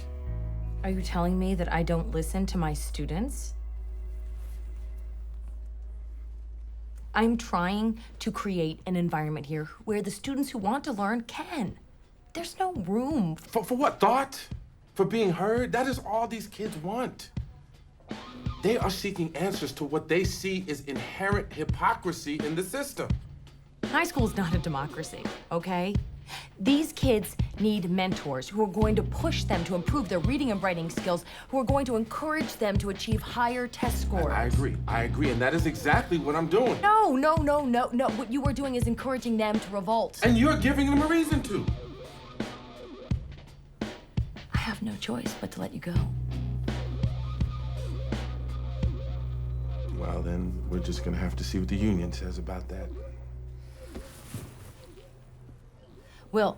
Are you telling me that I don't listen to my students? I'm trying to create an environment here where the students who want to learn can. There's no room. For what? Thought? For being heard? That is all these kids want. They are seeking answers to what they see is inherent hypocrisy in the system. High school's not a democracy, okay? These kids need mentors who are going to push them to improve their reading and writing skills, who are going to encourage them to achieve higher test scores. I agree, and that is exactly what I'm doing. No. What you are doing is encouraging them to revolt. And you're giving them a reason to. I have no choice but to let you go. Well, then we're just gonna have to see what the union says about that. Will,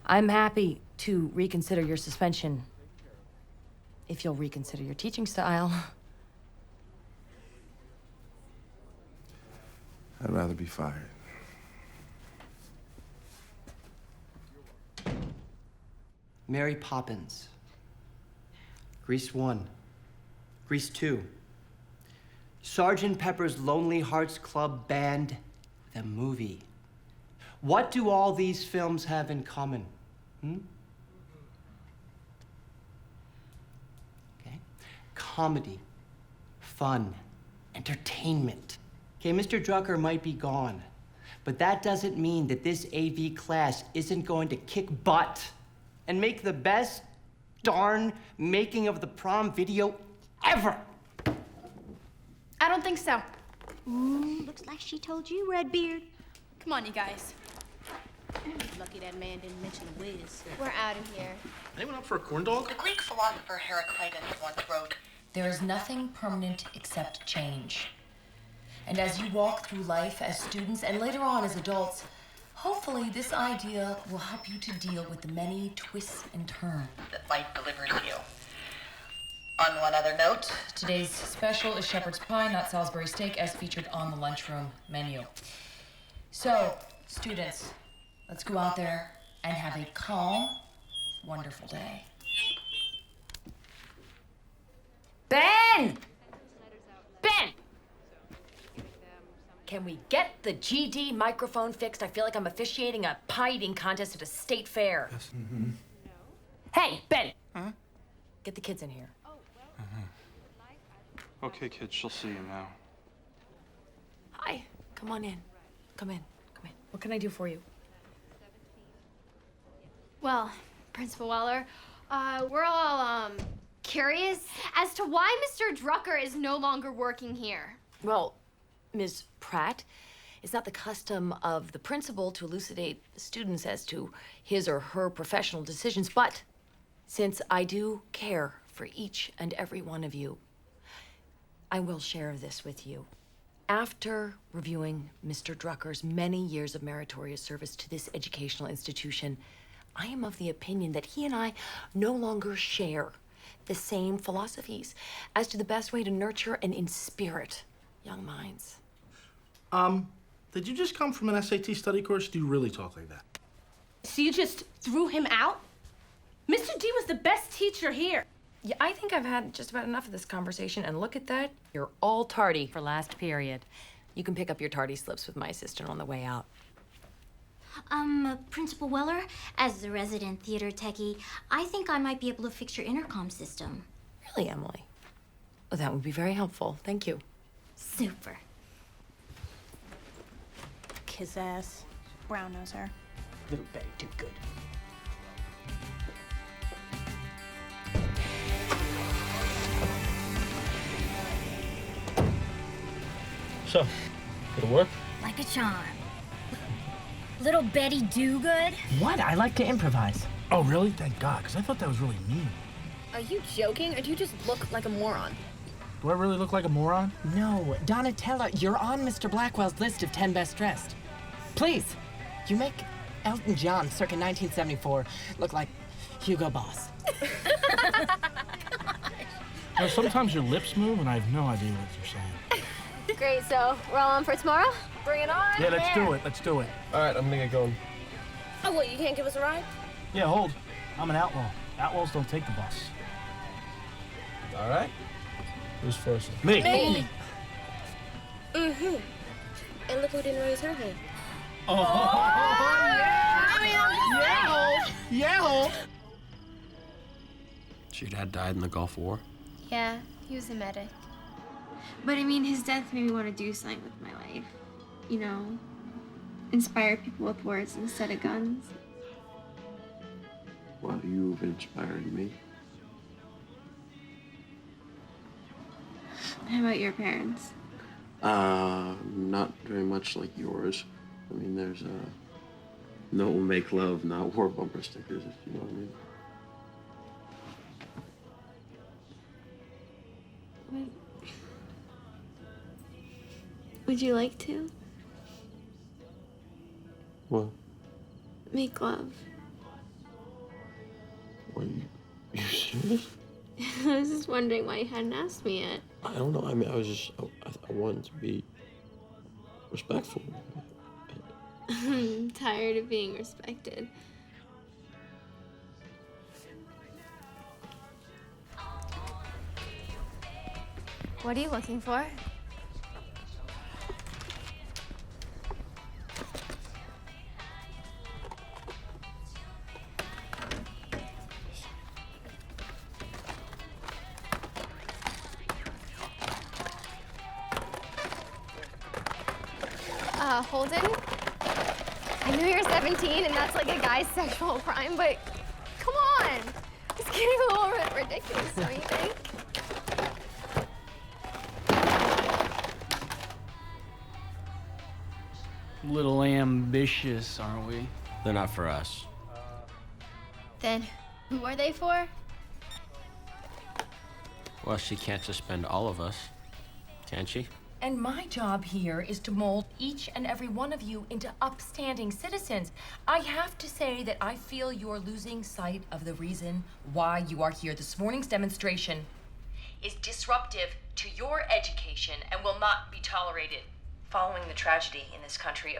I'm happy to reconsider your suspension if you'll reconsider your teaching style. I'd rather be fired. Mary Poppins. Grease 1. Grease 2. Sgt. Pepper's Lonely Hearts Club Band, the movie. What do all these films have in common? Okay. Comedy, fun, entertainment. Okay, Mr. Drucker might be gone, but that doesn't mean that this AV class isn't going to kick butt and make the best darn making of the prom video ever. I don't think so. Ooh, looks like she told you, Redbeard. Come on, you guys. Lucky that man didn't mention a whiz. We're out of here. Anyone up for a corn dog? The Greek philosopher Heraclitus once wrote, There is nothing permanent except change. And as you walk through life as students and later on as adults, hopefully this idea will help you to deal with the many twists and turns that life delivers you. On one other note, Today's special is shepherd's pie, not Salisbury steak, as featured on the lunchroom menu. So, students, let's go out there and have a calm, wonderful day. Ben! Ben! Can we get the GD microphone fixed? I feel like I'm officiating a pie eating contest at a state fair. Yes. Hey, Ben! Get the kids in here. Okay, kids, she'll see you now. Hi. Come on in. Come in. What can I do for you? Well, Principal Weller, we're all, curious as to why Mr. Drucker is no longer working here. Well, Ms. Pratt, it's not the custom of the principal to elucidate students as to his or her professional decisions, but since I do care for each and every one of you, I will share this with you. After reviewing Mr. Drucker's many years of meritorious service to this educational institution, I am of the opinion that he and I no longer share the same philosophies as to the best way to nurture and inspirit young minds. Did you just come from an SAT study course? Do you really talk like that? So you just threw him out? Mr. D was the best teacher here. Yeah, I think I've had just about enough of this conversation, and look at that. You're all tardy for last period. You can pick up your tardy slips with my assistant on the way out. Principal Weller, as the resident theater techie, I think I might be able to fix your intercom system. Really, Emily? Well, that would be very helpful. Thank you. Super. Kiss ass. Brown nose her. Little Betty, too good. So, it'll work? Like a charm. Little Betty Dogood? What? I like to improvise. Oh, really? Thank God, because I thought that was really mean. Are you joking, or do you just look like a moron? Do I really look like a moron? No, Donatella, you're on Mr. Blackwell's list of 10 best dressed. Please, you make Elton John circa 1974 look like Hugo Boss. You know, sometimes your lips move and I have no idea what you're saying. Great, so we're all on for tomorrow? Bring it on. Yeah, let's do it. Let's do it. All right, I'm gonna get going. Oh, what, you can't give us a ride? Yeah, hold. I'm an outlaw. Outlaws don't take the bus. All right. Who's first? Me. Mm-hmm. And look who didn't raise her hand. Oh, yeah. So your dad died in the Gulf War? Yeah, he was a medic. But I mean, his death made me want to do something with my life. You know, inspire people with words instead of guns. Well, you've inspired me. How about your parents? Not very much like yours. I mean, there's no make love, not war bumper stickers, if you know what I mean. Would you like to? What? Make love. What, you serious? I was just wondering why you hadn't asked me yet. I don't know. I mean, I wanted to be respectful. I'm tired of being respected. What are you looking for? Holden? I know you're 17 and that's like a guy's sexual crime, but come on. It's getting a little bit ridiculous, don't you think? Little ambitious, aren't we? They're not for us. Then who are they for? Well, she can't suspend all of us, can she? And my job here is to mold each and every one of you into upstanding citizens. I have to say that I feel you're losing sight of the reason why you are here. This morning's demonstration is disruptive to your education and will not be tolerated. Following the tragedy in this country,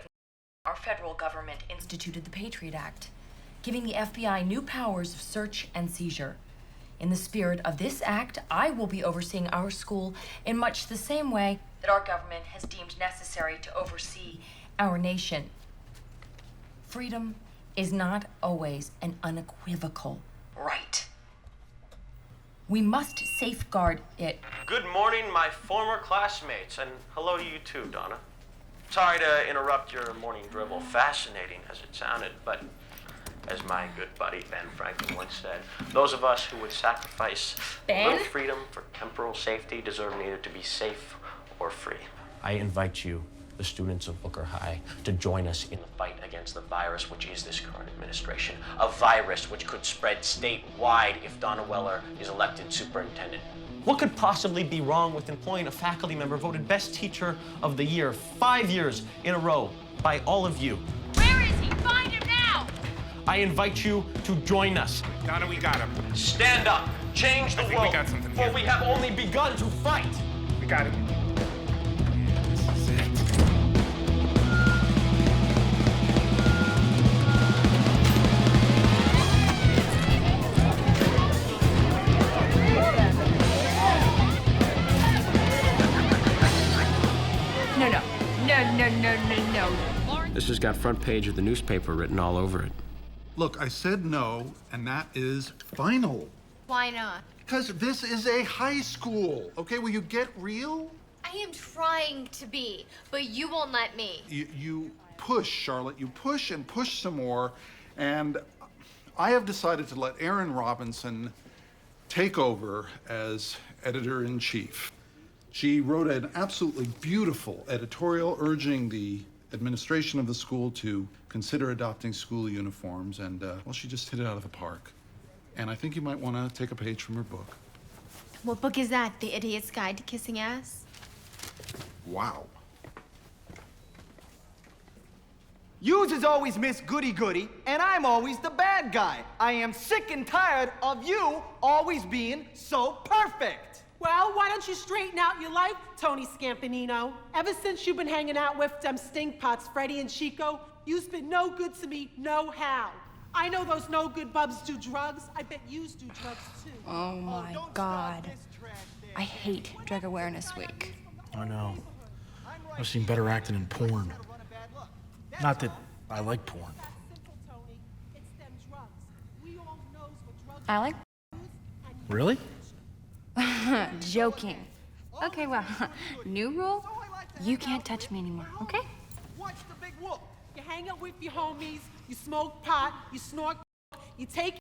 our federal government instituted the Patriot Act, giving the FBI new powers of search and seizure. In the spirit of this act, I will be overseeing our school in much the same way that our government has deemed necessary to oversee our nation. Freedom is not always an unequivocal right. We must safeguard it. Good morning, my former classmates, and hello to you too, Donna. Sorry to interrupt your morning dribble, fascinating as it sounded, but as my good buddy Ben Franklin once said, those of us who would sacrifice a little freedom for temporal safety deserve neither to be safe or free. I invite you, the students of Booker High, to join us in the fight against the virus which is this current administration. A virus which could spread statewide if Donna Weller is elected superintendent. What could possibly be wrong with employing a faculty member voted best teacher of the year 5 years in a row by all of you? Where is he? Find him now! I invite you to join us. Donna, we got him. Stand up, change the world, we got something for here. we have only begun to fight. We got him. No. This has got front page of the newspaper written all over it. Look, I said no, and that is final. Why not? Because this is a high school, okay? Will you get real? I am trying to be, but you won't let me. You push, Charlotte. You push and push some more, and I have decided to let Erin Robinson take over as editor-in-chief. She wrote an absolutely beautiful editorial urging the administration of the school to consider adopting school uniforms, and, well, she just hit it out of the park. And I think you might want to take a page from her book. What book is that? The Idiot's Guide to Kissing Ass? Wow. Yous is always Miss Goody Goody, and I'm always the bad guy. I am sick and tired of you always being so perfect. Well, why don't you straighten out your life, Tony Scampanino? Ever since you've been hanging out with them stinkpots, Freddie and Chico, you's been no good to me, no how. I know those no good bubs do drugs. I bet yous do drugs too. Oh my God. I hate Drug Awareness Week. I know. I've seen better acting in porn. Not that I like porn. I like Really? joking. Okay, well, new rule, you can't touch me anymore, okay? What's the big whoop? You hang out with your homies, you smoke pot, you snort, you take,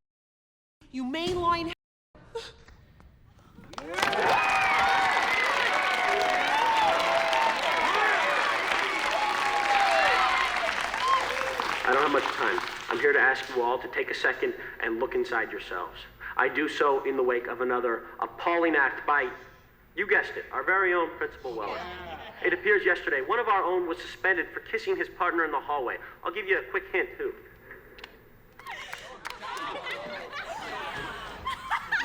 you mainline. I don't have much time. I'm here to ask you all to take a second and look inside yourselves. I do so in the wake of another appalling act by, you guessed it, our very own Principal Weller. It appears yesterday one of our own was suspended for kissing his partner in the hallway. I'll give you a quick hint, too.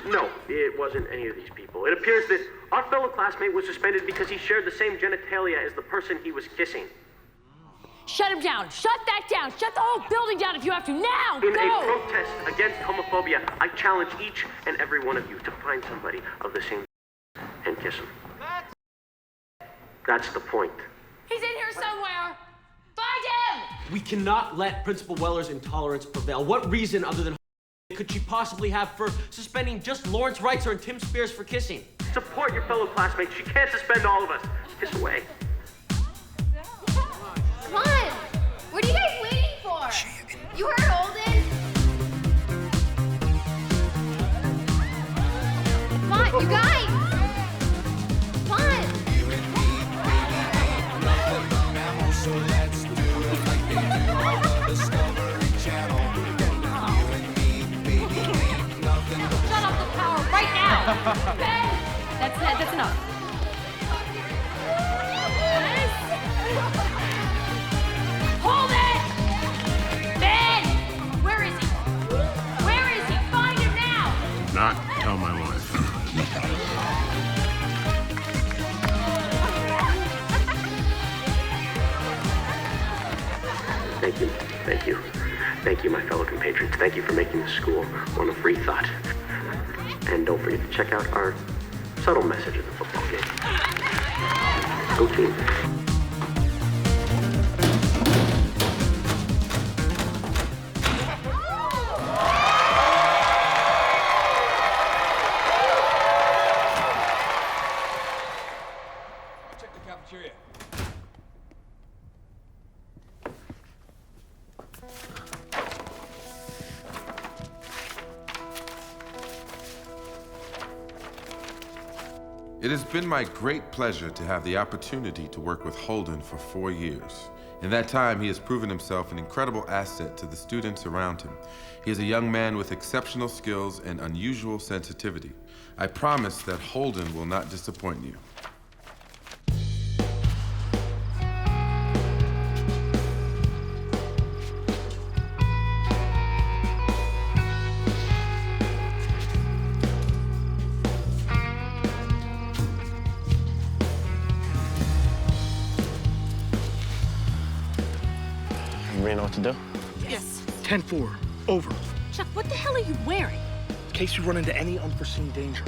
No, it wasn't any of these people. It appears that our fellow classmate was suspended because he shared the same genitalia as the person he was kissing. Shut him down. Shut that down. Shut the whole building down if you have to. Now, In go! a protest against homophobia, I challenge each and every one of you to find somebody of the same and kiss him. That's the point. He's in here somewhere. Find him! We cannot let Principal Weller's intolerance prevail. What reason other than could she possibly have for suspending just Lawrence Reitzer and Tim Spears for kissing? Support your fellow classmates. She can't suspend all of us. Kiss away. Come on! What are you guys waiting for? You heard Holden? Come on, you guys! Come on! Shut off the power right now! Ben! That's enough. Hold it! Ben! Where is he? Where is he? Find him now! Not tell my wife. Thank you. Thank you. Thank you, my fellow compatriots. Thank you for making this school one of free thought. And don't forget to check out our subtle message of the football game. Go team. Check the cafeteria. It has been my great pleasure to have the opportunity to work with Holden for 4 years. In that time, he has proven himself an incredible asset to the students around him. He is a young man with exceptional skills and unusual sensitivity. I promise that Holden will not disappoint you. You know what to do? Yes. 10-4. Over. Chuck, what the hell are you wearing? In case you run into any unforeseen danger.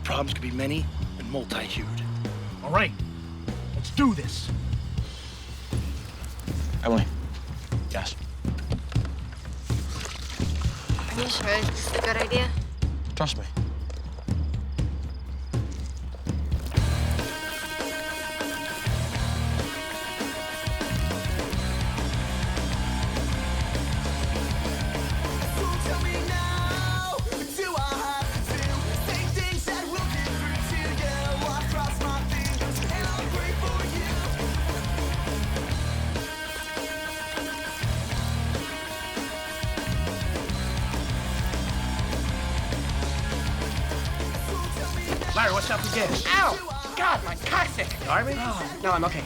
Problems could be many and multi-hued. All right, let's do this. Emily. Yes. Are you sure this is a good idea? Trust me. Larry, what's up again? Ow! God, my coccyx! You all right, man? Oh, no, I'm okay.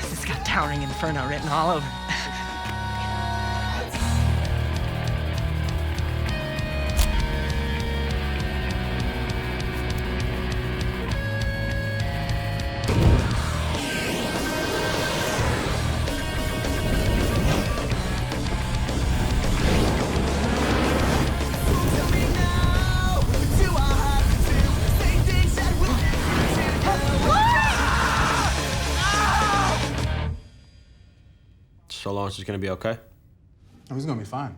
This has got Towering Inferno written all over it. So Lawrence is gonna be okay? Oh, he's gonna be fine.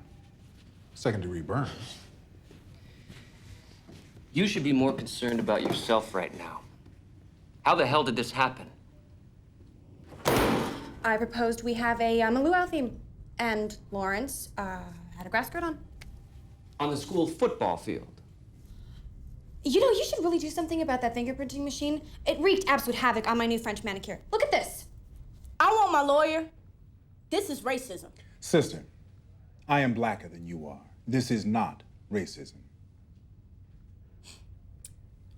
Second-degree burns. You should be more concerned about yourself right now. How the hell did this happen? I proposed we have a luau theme, and Lawrence had a grass skirt on. On the school football field. You know, you should really do something about that fingerprinting machine. It wreaked absolute havoc on my new French manicure. Look at this. I want my lawyer. This is racism. Sister, I am blacker than you are. This is not racism.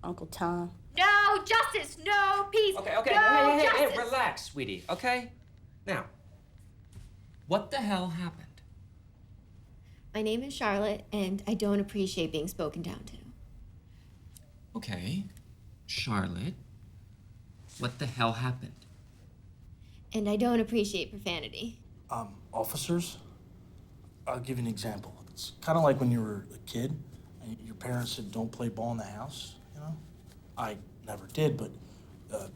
Uncle Tom. No justice, no peace. Okay, no hey, justice. relax, sweetie, okay? Now, what the hell happened? My name is Charlotte, and I don't appreciate being spoken down to. Okay, Charlotte, what the hell happened? And I don't appreciate profanity. Officers, I'll give you an example. It's kind of like when you were a kid and your parents said, don't play ball in the house, you know? I never did, but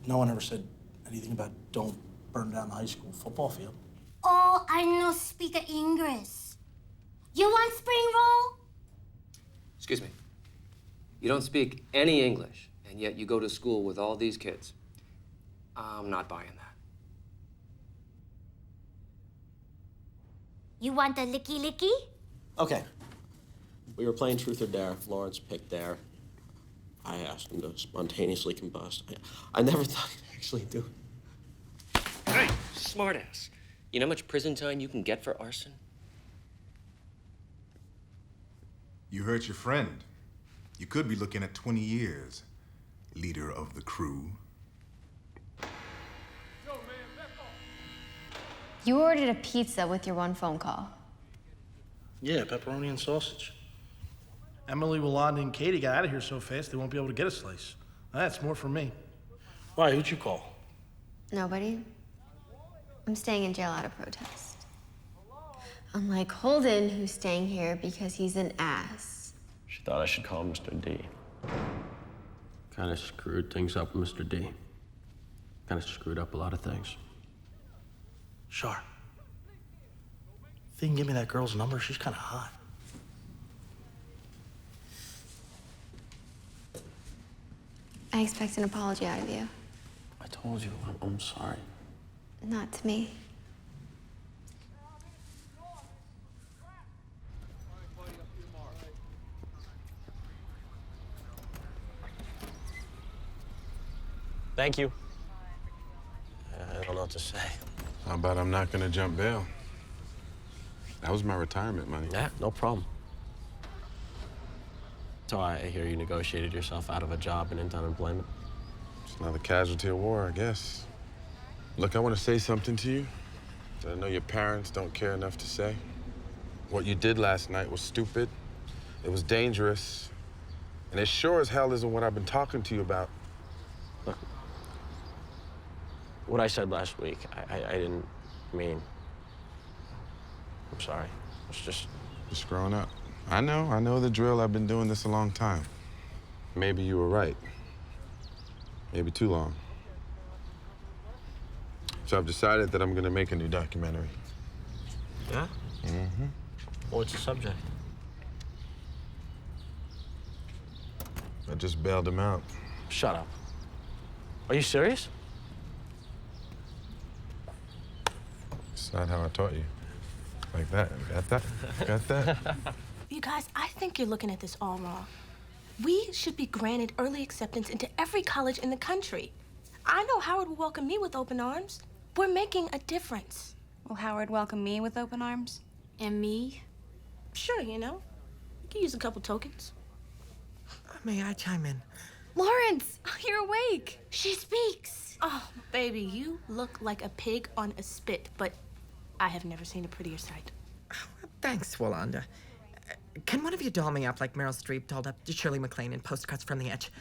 no one ever said anything about don't burn down the high school football field. Oh, I no speak English. You want spring roll? Excuse me. You don't speak any English, and yet you go to school with all these kids. I'm not buying that. You want a licky licky? Okay. We were playing Truth or Dare. Lawrence picked Dare. I asked him to spontaneously combust. I never thought he'd actually do it. Hey, smartass. You know how much prison time you can get for arson? You hurt your friend. You could be looking at 20 years, leader of the crew. You ordered a pizza with your one phone call. Yeah, pepperoni and sausage. Emily, Yolanda, and Katie got out of here so fast they won't be able to get a slice. That's more for me. Why, who'd you call? Nobody. I'm staying in jail out of protest. Unlike Holden, who's staying here because he's an ass. She thought I should call Mr. D. Kind of screwed things up with Mr. D. Kind of screwed up a lot of things. Sure. If you can give me that girl's number, she's kind of hot. I expect an apology out of you. I told you, I'm sorry. Not to me. Thank you. I don't know what to say. How about I'm not gonna jump bail? That was my retirement money. Yeah, no problem. So I hear you negotiated yourself out of a job and into unemployment. It's another casualty of war, I guess. Look, I want to say something to you that I know your parents don't care enough to say. What you did last night was stupid. It was dangerous. And it sure as hell isn't what I've been talking to you about. Look, what I said last week, I didn't mean. I'm sorry. It's just growing up. I know the drill. I've been doing this a long time. Maybe you were right. Maybe too long. So I've decided that I'm gonna make a new documentary. Yeah? Mm-hmm. What's the subject? I just bailed him out. Shut up. Are you serious? It's not how I taught you. Like that. Got that? Got that? You guys, I think you're looking at this all wrong. We should be granted early acceptance into every college in the country. I know Howard will welcome me with open arms. We're making a difference. Will Howard welcome me with open arms? And me? Sure, you know. You can use a couple tokens. May I chime in? Lawrence, you're awake. She speaks. Oh, baby, you look like a pig on a spit, but I have never seen a prettier sight. Thanks, Yolanda. Can one of you doll me up like Meryl Streep dolled up Shirley MacLaine in Postcards from the Edge?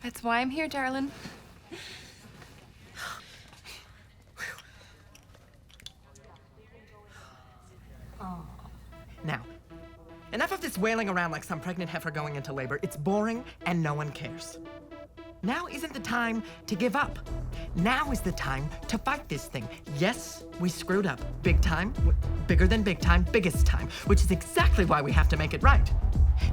That's why I'm here, darling. Oh. Now, enough of this wailing around like some pregnant heifer going into labor. It's boring and no one cares. Now isn't the time to give up. Now is the time to fight this thing. Yes, we screwed up. Big time, bigger than big time, biggest time, which is exactly why we have to make it right.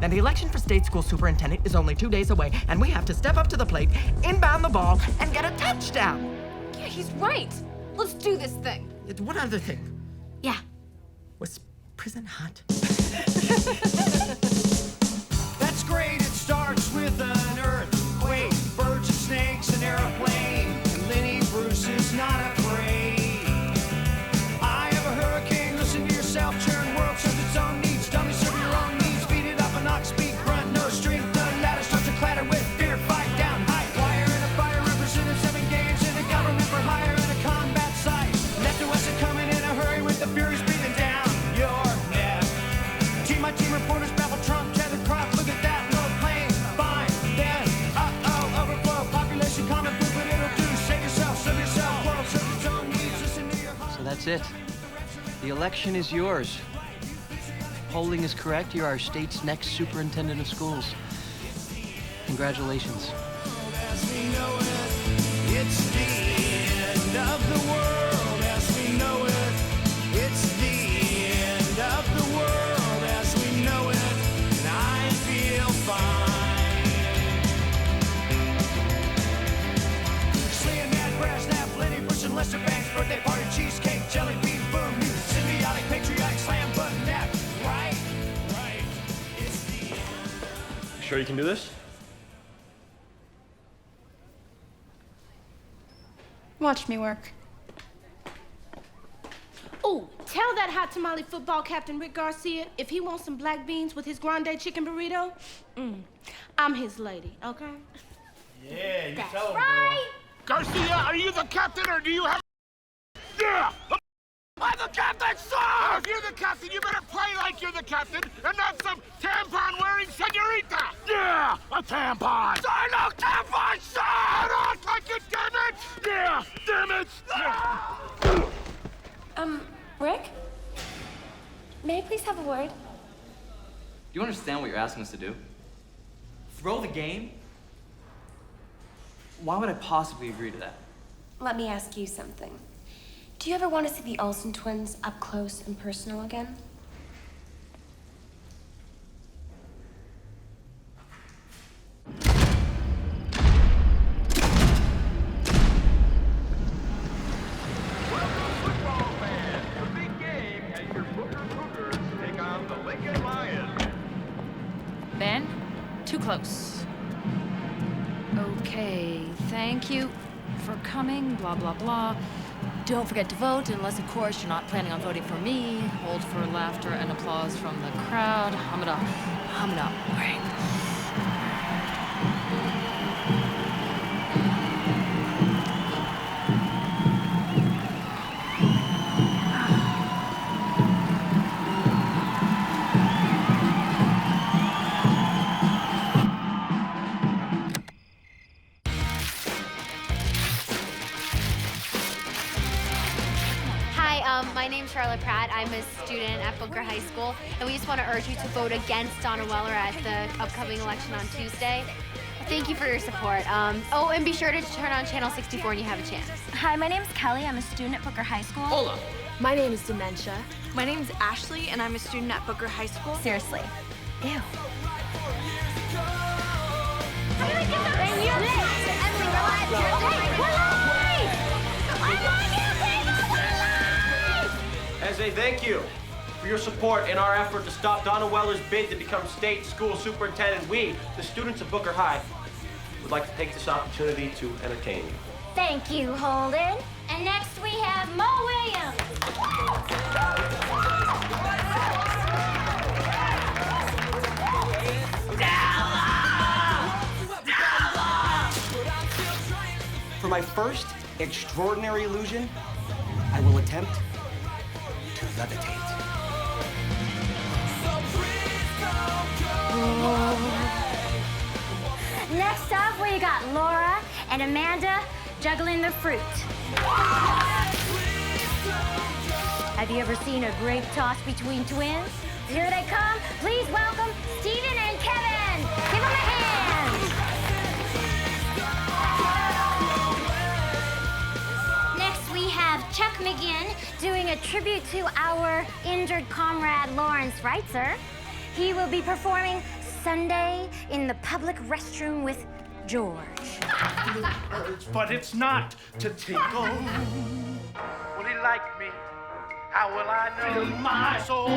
Now, the election for state school superintendent is only 2 days away, and we have to step up to the plate, inbound the ball, and get a touchdown. Yeah, he's right. Let's do this thing. One other thing. Yeah. Was prison hot? That's great, it starts with an earthquake, birds and snakes, an airplane, and Lenny Bruce is not afraid. I have a hurricane, listen to yourself, churn world serves its own needs, dummy serve your own needs, beat it up and not speak, grunt, no strength, the ladder starts to clatter with fear, fight down, high wire and a fire, represented 7 games in a government for hire and a combat site. Left to us are coming in a hurry with the furies breathing down your neck. Team my team reporters babble Trump, Kevin Croft, look at that, no plane, fine, then, uh-oh, overflow, population common food, what it'll do, save yourself, serve yourself, world serves its own needs, listen to your heart. So that's it. The election is yours. Polling is correct. You're our state's next superintendent of schools. Congratulations. As we know it, it's the end of the world as we know it. It's the end of the world as we know it, and I feel fine. Slaying that brass nap, Lenny Bruce and Lester Banks, birthday party, cheesecake, jelly bean, boom, you symbiotic, patriotic, slam button nap. Right, right. It's the end. Sure you can do this? Watch me work. Ooh, tell that hot tamale football captain Rick Garcia if he wants some black beans with his grande chicken burrito, I'm his lady, okay? Yeah, you That's tell him, right. Garcia, are you the captain or do you have... Yeah! I'm the captain, sir! If you're the captain, you better play like you're the captain and not some tampon-wearing senorita! Yeah, a tampon! Sir, no tampon, sir! Get out like it, damn it! Yeah, damn it! Rick? May I please have a word? Do you understand what you're asking us to do? Throw the game? Why would I possibly agree to that? Let me ask you something. Do you ever want to see the Olsen twins up close and personal again? Ben, too close. Okay, thank you for coming, blah, blah, blah. Don't forget to vote, unless, of course, you're not planning on voting for me. Hold for laughter and applause from the crowd. Hum it up. Hum it up. Right. My name's Charlotte Pratt. I'm a student at Booker High School, and we just want to urge you to vote against Donna Weller at the upcoming election on Tuesday. Thank you for your support. Oh, and be sure to turn on Channel 64 when you have a chance. Hi, my name's Kelly. I'm a student at Booker High School. Hold on. My name is Dementia. My name's Ashley, and I'm a student at Booker High School. Seriously. Ew. As a thank you for your support in our effort to stop Donna Weller's bid to become state school superintendent, we, the students of Booker High, would like to take this opportunity to entertain you. Thank you, Holden. And next we have Mo For my first extraordinary illusion, I will attempt to levitate. Next up, we got Laura and Amanda juggling the fruit. Have you ever seen a grape toss between twins? Here they come. Please welcome Stephen and Kevin. Give them a hand. Chuck McGinn doing a tribute to our injured comrade Lawrence Reitzer. He will be performing Sunday in the public restroom with George. But it's not to tickle. Will he like me? How will I know my soul?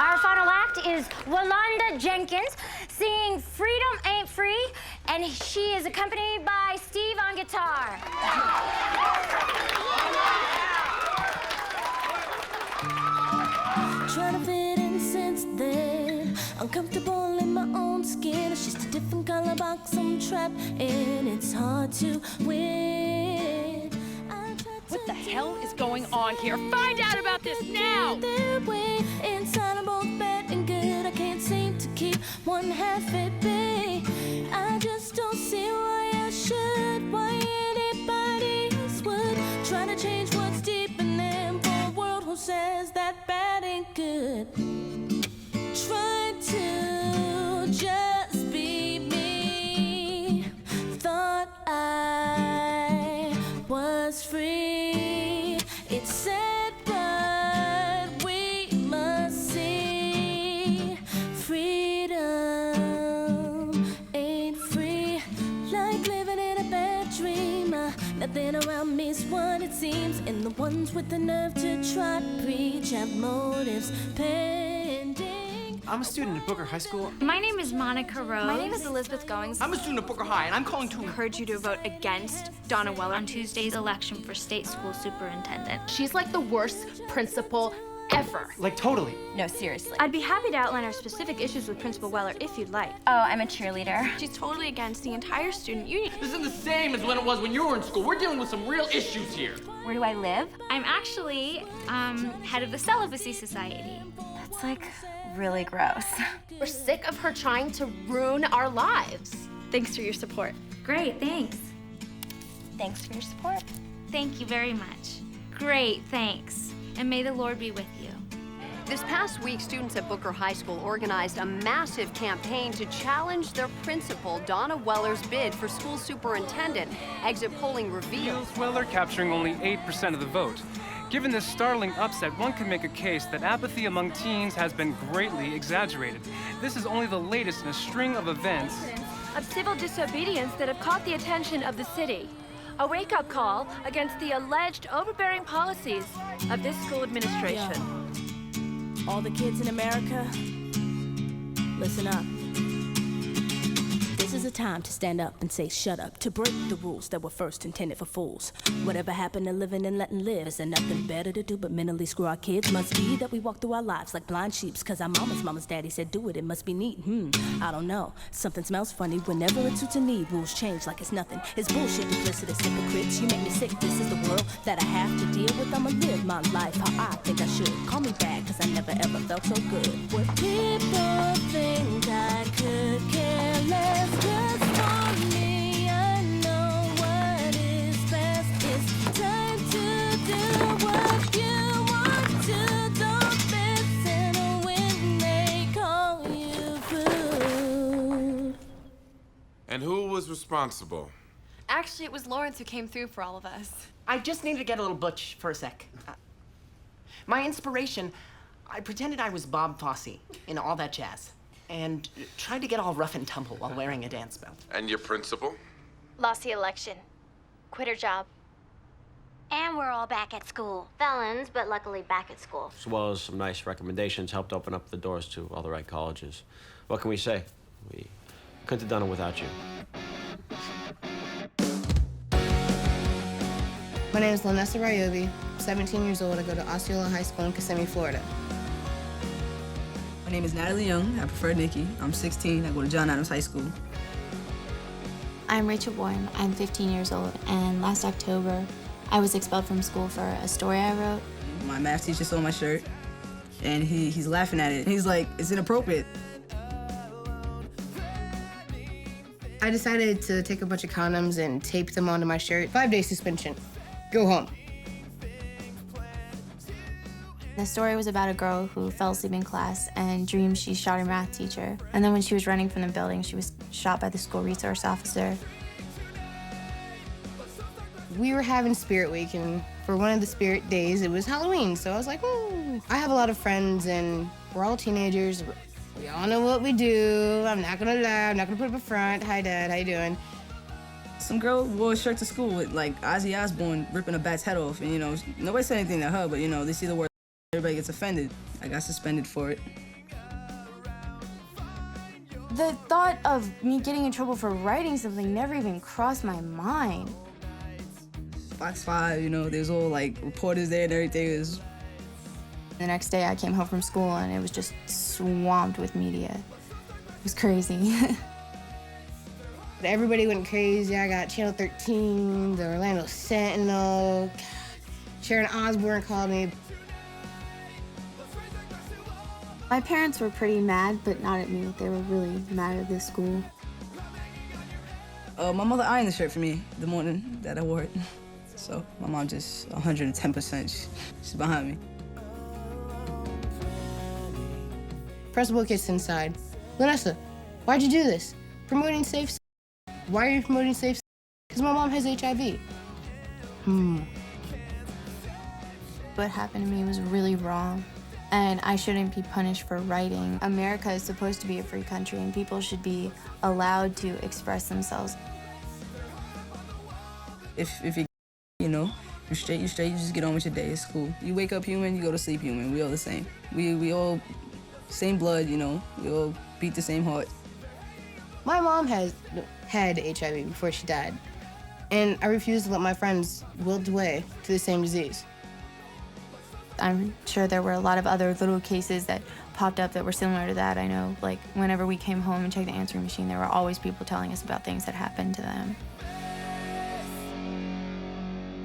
Our final act is Walanda Jenkins singing Freedom Ain't Free, and she is accompanied by Steve on guitar. Trying to fit in since then. Uncomfortable in my own skin. It's just a different color box I'm trapped in. It's hard to win. What the hell is going on here? Find out about this now! Inside I'm both bad and good. I can't seem to keep one half at bay. I just don't see why I should, why anybody else would try to change what's deep in them for a world who says that bad ain't good. Try to just be me. Thought I was free. It's sad, but we must see. Freedom ain't free. Like living in a bad dream. Nothing around me is what it seems. And the ones with the nerve to try to preach have motives pending. I'm a student at Booker High School. My name is Monica Rose. My name is Elizabeth Goings. I'm a student at Booker High, and I'm calling to encourage you to vote against Donna Weller on Tuesday's election for state school superintendent. She's like the worst principal ever. Like, totally. No, seriously. I'd be happy to outline our specific issues with Principal Weller if you'd like. Oh, I'm a cheerleader. She's totally against the entire student union. This isn't the same as when it was when you were in school. We're dealing with some real issues here. Where do I live? I'm actually head of the Celibacy Society. That's like really gross. We're sick of her trying to ruin our lives. Thanks for your support. Great, thanks. Thanks for your support. Thank you very much. Great, thanks. And may the Lord be with you. This past week, students at Booker High School organized a massive campaign to challenge their principal, Donna Weller's bid for school superintendent. Exit polling reveals Weller capturing only 8% of the vote. Given this startling upset, one can make a case that apathy among teens has been greatly exaggerated. This is only the latest in a string of events of civil disobedience that have caught the attention of the city. A wake-up call against the alleged overbearing policies of this school administration. Yo, all the kids in America, listen up. This is a time to stand up and say shut up, to break the rules that were first intended for fools. Whatever happened to living and letting live? Is there nothing better to do but mentally screw our kids? Must be that we walk through our lives like blind sheeps, cause our mama's daddy said do it, it must be neat. I don't know, something smells funny whenever it suits a need. Rules change like it's nothing. It's bullshit, duplicitous hypocrites. You make me sick, this is the world that I have to deal with. I'ma live my life how I think I should. Call me back, cause I never ever felt so good. Where people think I could care less just for me, I know what is best. It's time to do what you want to. Don't listen when they call you food. And who was responsible? Actually, it was Lawrence who came through for all of us. I just needed to get a little butch for a sec. My inspiration, I pretended I was Bob Fosse in All That Jazz, and tried to get all rough and tumble while wearing a dance belt. And your principal? Lost the election. Quit her job. And we're all back at school. Felons, but luckily back at school. As well as some nice recommendations, helped open up the doors to all the right colleges. What can we say? We couldn't have done it without you. My name is Lanessa Rayobi. I'm 17 years old. I go to Osceola High School in Kissimmee, Florida. My name is Natalie Young. I prefer Nikki. I'm 16. I go to John Adams High School. I'm Rachel Bourne. I'm 15 years old, and last October, I was expelled from school for a story I wrote. My math teacher saw my shirt, and he's laughing at it. He's like, it's inappropriate. I decided to take a bunch of condoms and tape them onto my shirt. 5-day suspension. Go home. The story was about a girl who fell asleep in class and dreamed she shot her math teacher. And then when she was running from the building, she was shot by the school resource officer. We were having Spirit Week, and for one of the Spirit days, it was Halloween. So I was like, ooh. I have a lot of friends, and we're all teenagers. We all know what we do. I'm not gonna lie. I'm not gonna put up a front. Hi, Dad. How you doing? Some girl wore a shirt to school with like Ozzy Osbourne ripping a bat's head off, and you know, nobody said anything to her, but you know, they see the word, everybody gets offended. I got suspended for it. The thought of me getting in trouble for writing something never even crossed my mind. Fox 5, you know, there's all like reporters there and everything. The next day I came home from school and it was just swamped with media. It was crazy. Everybody went crazy. I got Channel 13, the Orlando Sentinel, Sharon Osbourne called me. My parents were pretty mad, but not at me. They were really mad at this school. My mother ironed the shirt for me the morning that I wore it. So my mom just 110%, she's behind me. Principal gets inside. Vanessa, why'd you do this? Promoting safe sex. Why are you promoting safe sex? Because my mom has HIV. What happened to me was really wrong, and I shouldn't be punished for writing. America is supposed to be a free country, and people should be allowed to express themselves. If you know, you're straight, you just get on with your day, it's cool. You wake up human, you go to sleep human, we all the same. We all, same blood, you know, we all beat the same heart. My mom had HIV before she died, and I refused to let my friends wilt away to the same disease. I'm sure there were a lot of other little cases that popped up that were similar to that. I know, like, whenever we came home and checked the answering machine, there were always people telling us about things that happened to them.